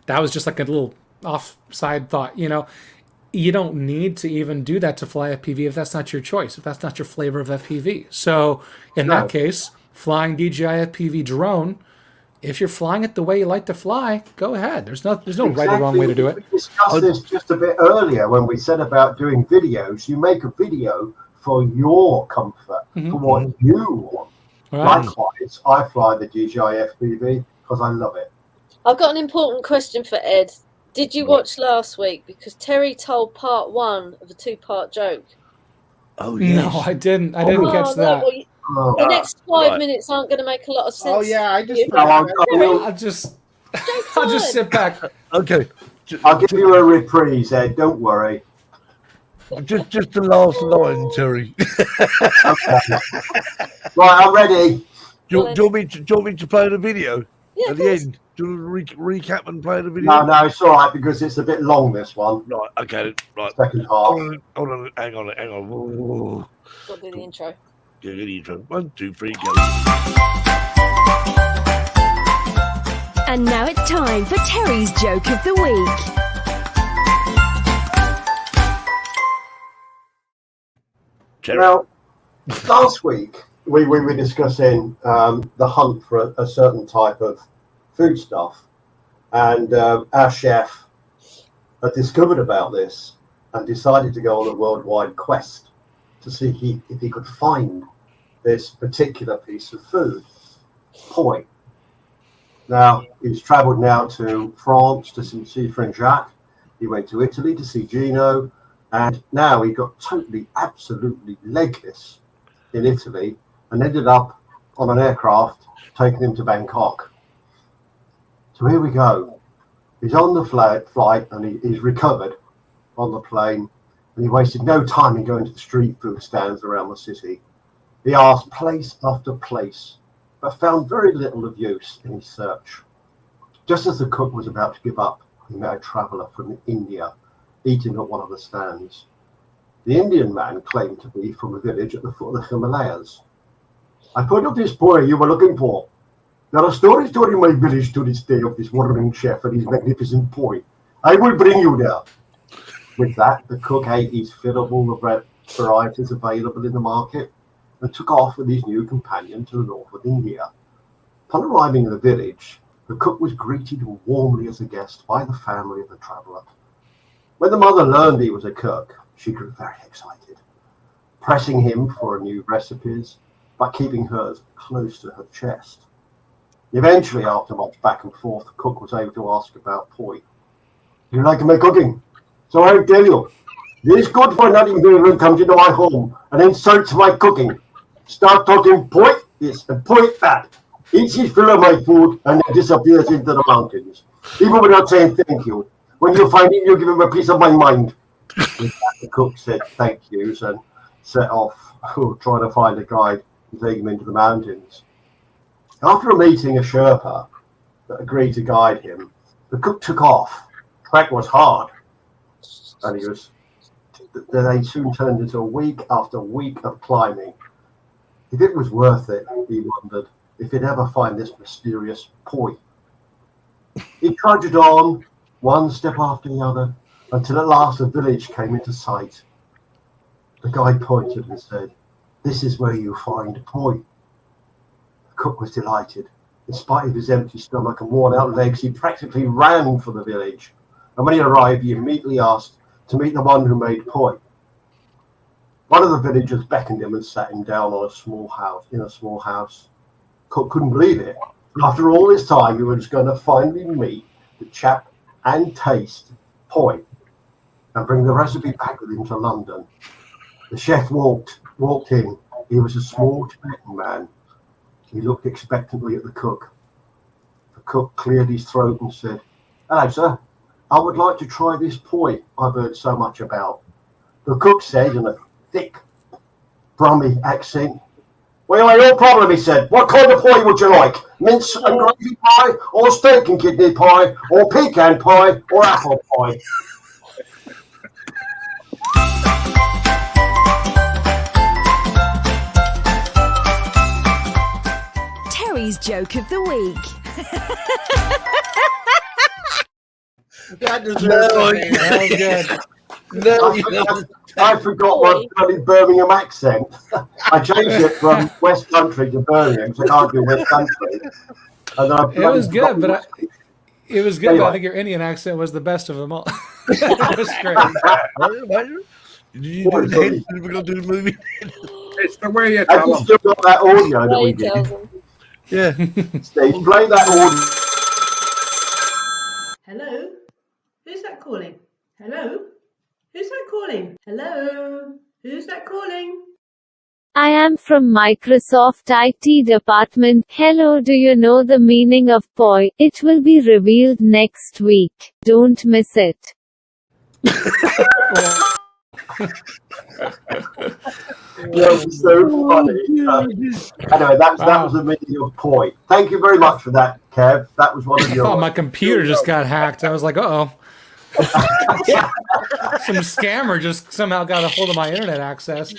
that was just like a little offside thought. You don't need to even do that to fly FPV if that's not your choice, if that's not your flavor of FPV. So in that case, flying DJI FPV drone, if you're flying it the way you like to fly, go ahead. There's no right or wrong way to do it. We discussed this just a bit earlier when we said about doing videos. You make a video for your comfort, for what you want. Right. Likewise, I fly the DJI FPV because I love it. I've got an important question for Ed. Did you watch last week? Because Terry told part one of a 2-part joke. Oh, yes. No, I didn't. I didn't catch that. Well, the next 5 minutes aren't going to make a lot of sense. Oh yeah, I just. I'll just sit back. Okay. I'll give you a reprise, Ed. Don't worry. Just the last line, Terry. Right, I'm ready. Do you want me to play the video Yeah, at the end? Do you want to recap and play the video? No, it's all right because it's a bit long, this one. Right, okay, right. Second half. Hold on, hang on. Whoa. Got to do the intro. Do the intro. 1, 2, 3, go. And now it's time for Terry's Joke of the Week. Terry. Now, last week we were discussing the hunt for a certain type of foodstuff, and our chef had discovered about this and decided to go on a worldwide quest to see if he could find this particular piece of food, poi. Now, he's travelled now to France to see Friend Jacques. He went to Italy to see Gino. And now he got totally, absolutely legless in Italy and ended up on an aircraft taking him to Bangkok. So here we go. He's on the flight and he's recovered on the plane. And he wasted no time in going to the street food stands around the city. He asked place after place, but found very little of use in his search. Just as the cook was about to give up, he met a traveller from India eating at one of the stands. The Indian man claimed to be from a village at the foot of the Himalayas. I put up this boy you were looking for. There are stories told in my village to this day of this wandering chef and his magnificent poi. I will bring you there. With that, the cook ate his fill of all the varieties available in the market and took off with his new companion to the north of India. Upon arriving in the village, the cook was greeted warmly as a guest by the family of the traveller. When the mother learned he was a cook, she grew very excited, pressing him for new recipes, but keeping hers close to her chest. Eventually, after much back and forth, the cook was able to ask about poi. You like my cooking? So I tell you, this good for nothing villain comes into my home and insults my cooking. Start talking poi this and poi that. Eats his fill of my food and then disappears into the mountains. Even without saying thank you. When you find him, you give him a piece of my mind. The cook said thank yous and set off trying to find a guide and take him into the mountains. After meeting a Sherpa that agreed to guide him, the cook took off. The trek was hard, and they soon turned into week after week of climbing. If it was worth it, he wondered if he'd ever find this mysterious poi. He trudged on, one step after the other, until at last a village came into sight. The guide pointed and said, "This is where you find poi." The cook was delighted. In spite of his empty stomach and worn-out legs, he practically ran for the village. And when he arrived, he immediately asked to meet the one who made poi. One of the villagers beckoned him and sat him down in a small house. Cook couldn't believe it. After all this time, he was going to finally meet the chap and taste poi and bring the recipe back with him to London. The chef walked in. He was a small Tibetan man. He looked expectantly at the cook. The cook cleared his throat and said, "Hello, sir. I would like to try this poi I've heard so much about." The cook said in a thick Brummy accent, "Well, no problem," he said. "What kind of pie would you like? Mince and gravy pie, or steak and kidney pie, or pecan pie, or apple pie?" Terry's joke of the week. That deserves a name. That was good. I forgot my bloody Birmingham accent. I changed it from West Country to Birmingham, so I can't do West Country. And then It was good, but Anyway. I think your Indian accent was the best of them all. That was great. Did you do the head? Did we go do the movie? It's the way you Have tell you them. still got that audio that we Ray did? tells him. Yeah. Steve, play that audio. Hello? Who's that calling? Hello? Who's that calling? Hello? Who's that calling? I am from Microsoft IT department. Hello, do you know the meaning of poi? It will be revealed next week. Don't miss it. That was so funny. Anyway, that was the meaning of poi. Thank you very much for that, Kev. That was one of your. Oh, my computer just got hacked. I was like, uh-oh. Some scammer just somehow got a hold of my internet access.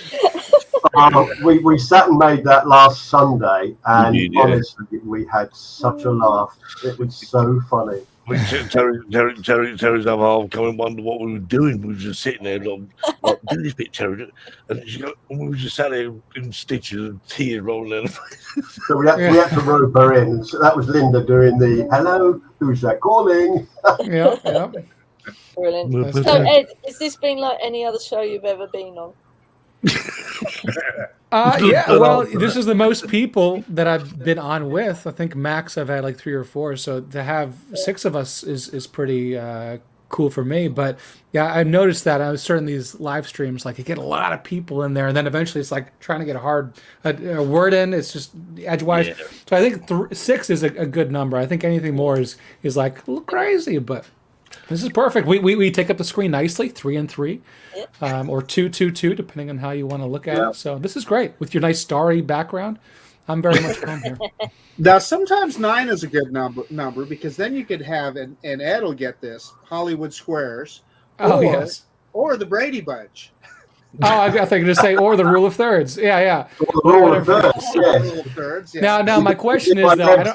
We sat and made that last Sunday, and You did, yeah. honestly, we had such a laugh. It was so funny. Terry's other come and wonder what we were doing. We were just sitting there, like do this bit, Terry. And we were just sat there in stitches and tears rolling down the face. So we had to rope her in. So that was Linda doing the "Hello, who's that calling?" Yeah. Brilliant. That's So, good. Ed, is this been like any other show you've ever been on? Yeah, well, this is the most people that I've been on with. I think max I've had like 3 or 4. So to have 6 of us is pretty cool for me. But yeah, I noticed that I was starting these live streams, like you get a lot of people in there, and then eventually it's like trying to get a word in. It's just edgewise. Yeah. So I think 6 is a good number. I think anything more is like a little crazy, but this is perfect. We take up the screen nicely, 3 and 3. Or 2, 2, 2, depending on how you want to look at it. So this is great with your nice starry background. I'm very much home here. Now, sometimes 9 is a good number because then you could have, and Ed will get this, Hollywood Squares. Oh, or, yes. Or the Brady Bunch. Oh, I think you just say, or the rule of thirds. Yeah. Rule of thirds, yes. Thirds, yeah. Now, my question is, though,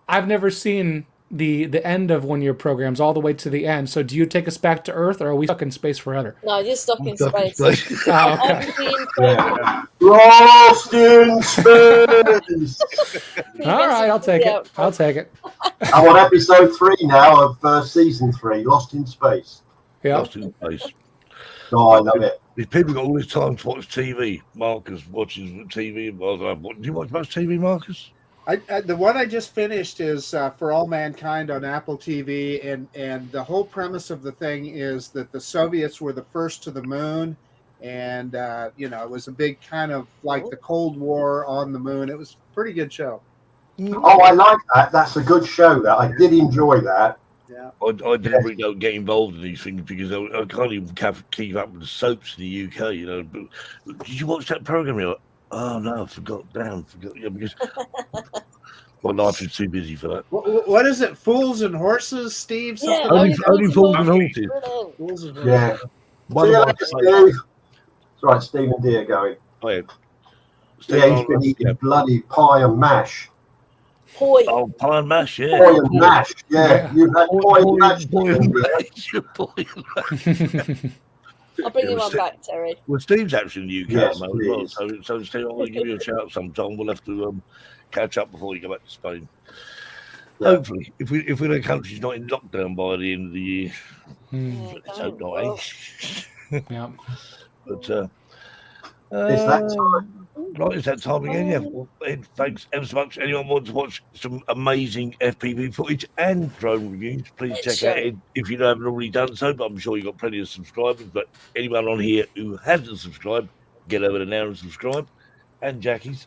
I've never seen the end of one of your programs all the way to the end. So do you take us back to Earth, or are we stuck in space forever? No, you're stuck in space. Oh, okay. Lost in space. All right, I'll take it. I'll take it. I'm on episode 3 now of season 3, Lost in Space. Yeah. Lost in space. Oh, I love it. These people got all this time to watch TV. Marcus watches TV. Do you watch much TV, Marcus? The one I just finished is For All Mankind on Apple TV, and the whole premise of the thing is that the Soviets were the first to the moon, and it was a big kind of like the Cold War on the moon. It was a pretty good show. Oh, I like that. That's a good show. That I did enjoy that. Yeah, I deliberately don't get involved in these things because I can't even keep up with the soaps in the UK. But did you watch that program? You're like, oh no, I forgot. Yeah, because my life is too busy for that. What is it? Fools and Horses, Steve? Yeah, only Fools and Horses. Fools and Horses. Yeah. One See you of later, my Steve. It's right, Stephen Deere going. Oh, yeah. Yeah, he's been eating bloody pie and mash. Poi. Oh, pie and mash, yeah. Pie and mash, yeah. You've had pie and mash. I'll bring you one back, Terry. Well, Steve's actually in the UK Yes, at the moment as well. please. So Steve, I want to give you a shout sometime. We'll have to catch up before you go back to Spain. Yeah. Hopefully, if the country's not in lockdown by the end of the year, let's hope not, eh? Yeah. But It's that time. right, it's that time again. Yeah. Well, Ed, thanks ever so much. Anyone wants to watch some amazing FPV footage and drone reviews, please check out Ed if you haven't already done so. But I'm sure you've got plenty of subscribers. But anyone on here who hasn't subscribed, get over there now and subscribe. And Jackie's.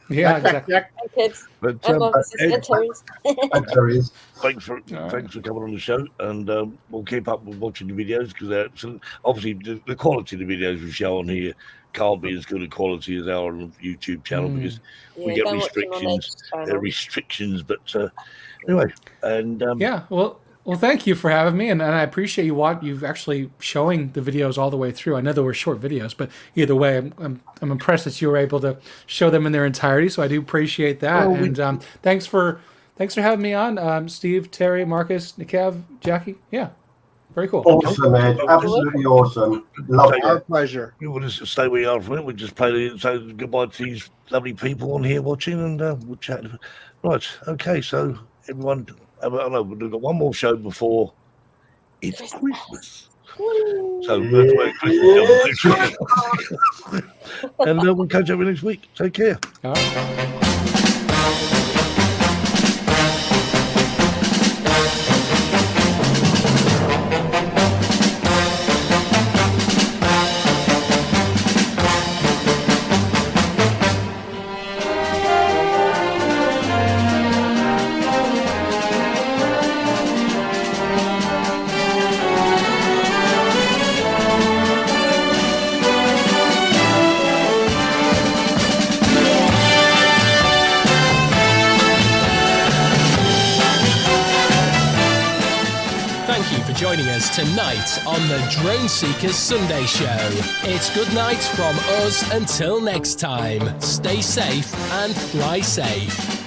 Yeah, exactly. And kids. But And Marcus's Ed, and Terry's. There he is. thanks for coming on the show, and we'll keep up with watching the videos because obviously the quality of the videos we show on here can't be as good a quality as our YouTube channel because we get restrictions. But anyway, and yeah, well, thank you for having me, and I appreciate you've actually showing the videos all the way through. I know they were short videos, but either way, I'm impressed that you were able to show them in their entirety. So I do appreciate that, and thanks for having me on, Steve, Terry, Marcus, Nikev, Jackie. Yeah, very cool. Awesome, Ed. Absolutely awesome. Love Our it. pleasure. we'll just stay where you are for a minute. We'll just say goodbye to these lovely people on here watching, and we'll chat. Right, okay, so everyone. I know we've got one more show before it's Christmas. So Merry Christmas. And we'll catch up next week. Take care. All right. Joining us tonight on the Drone Seekers Sunday Show. It's good night from us until next time. Stay safe and fly safe.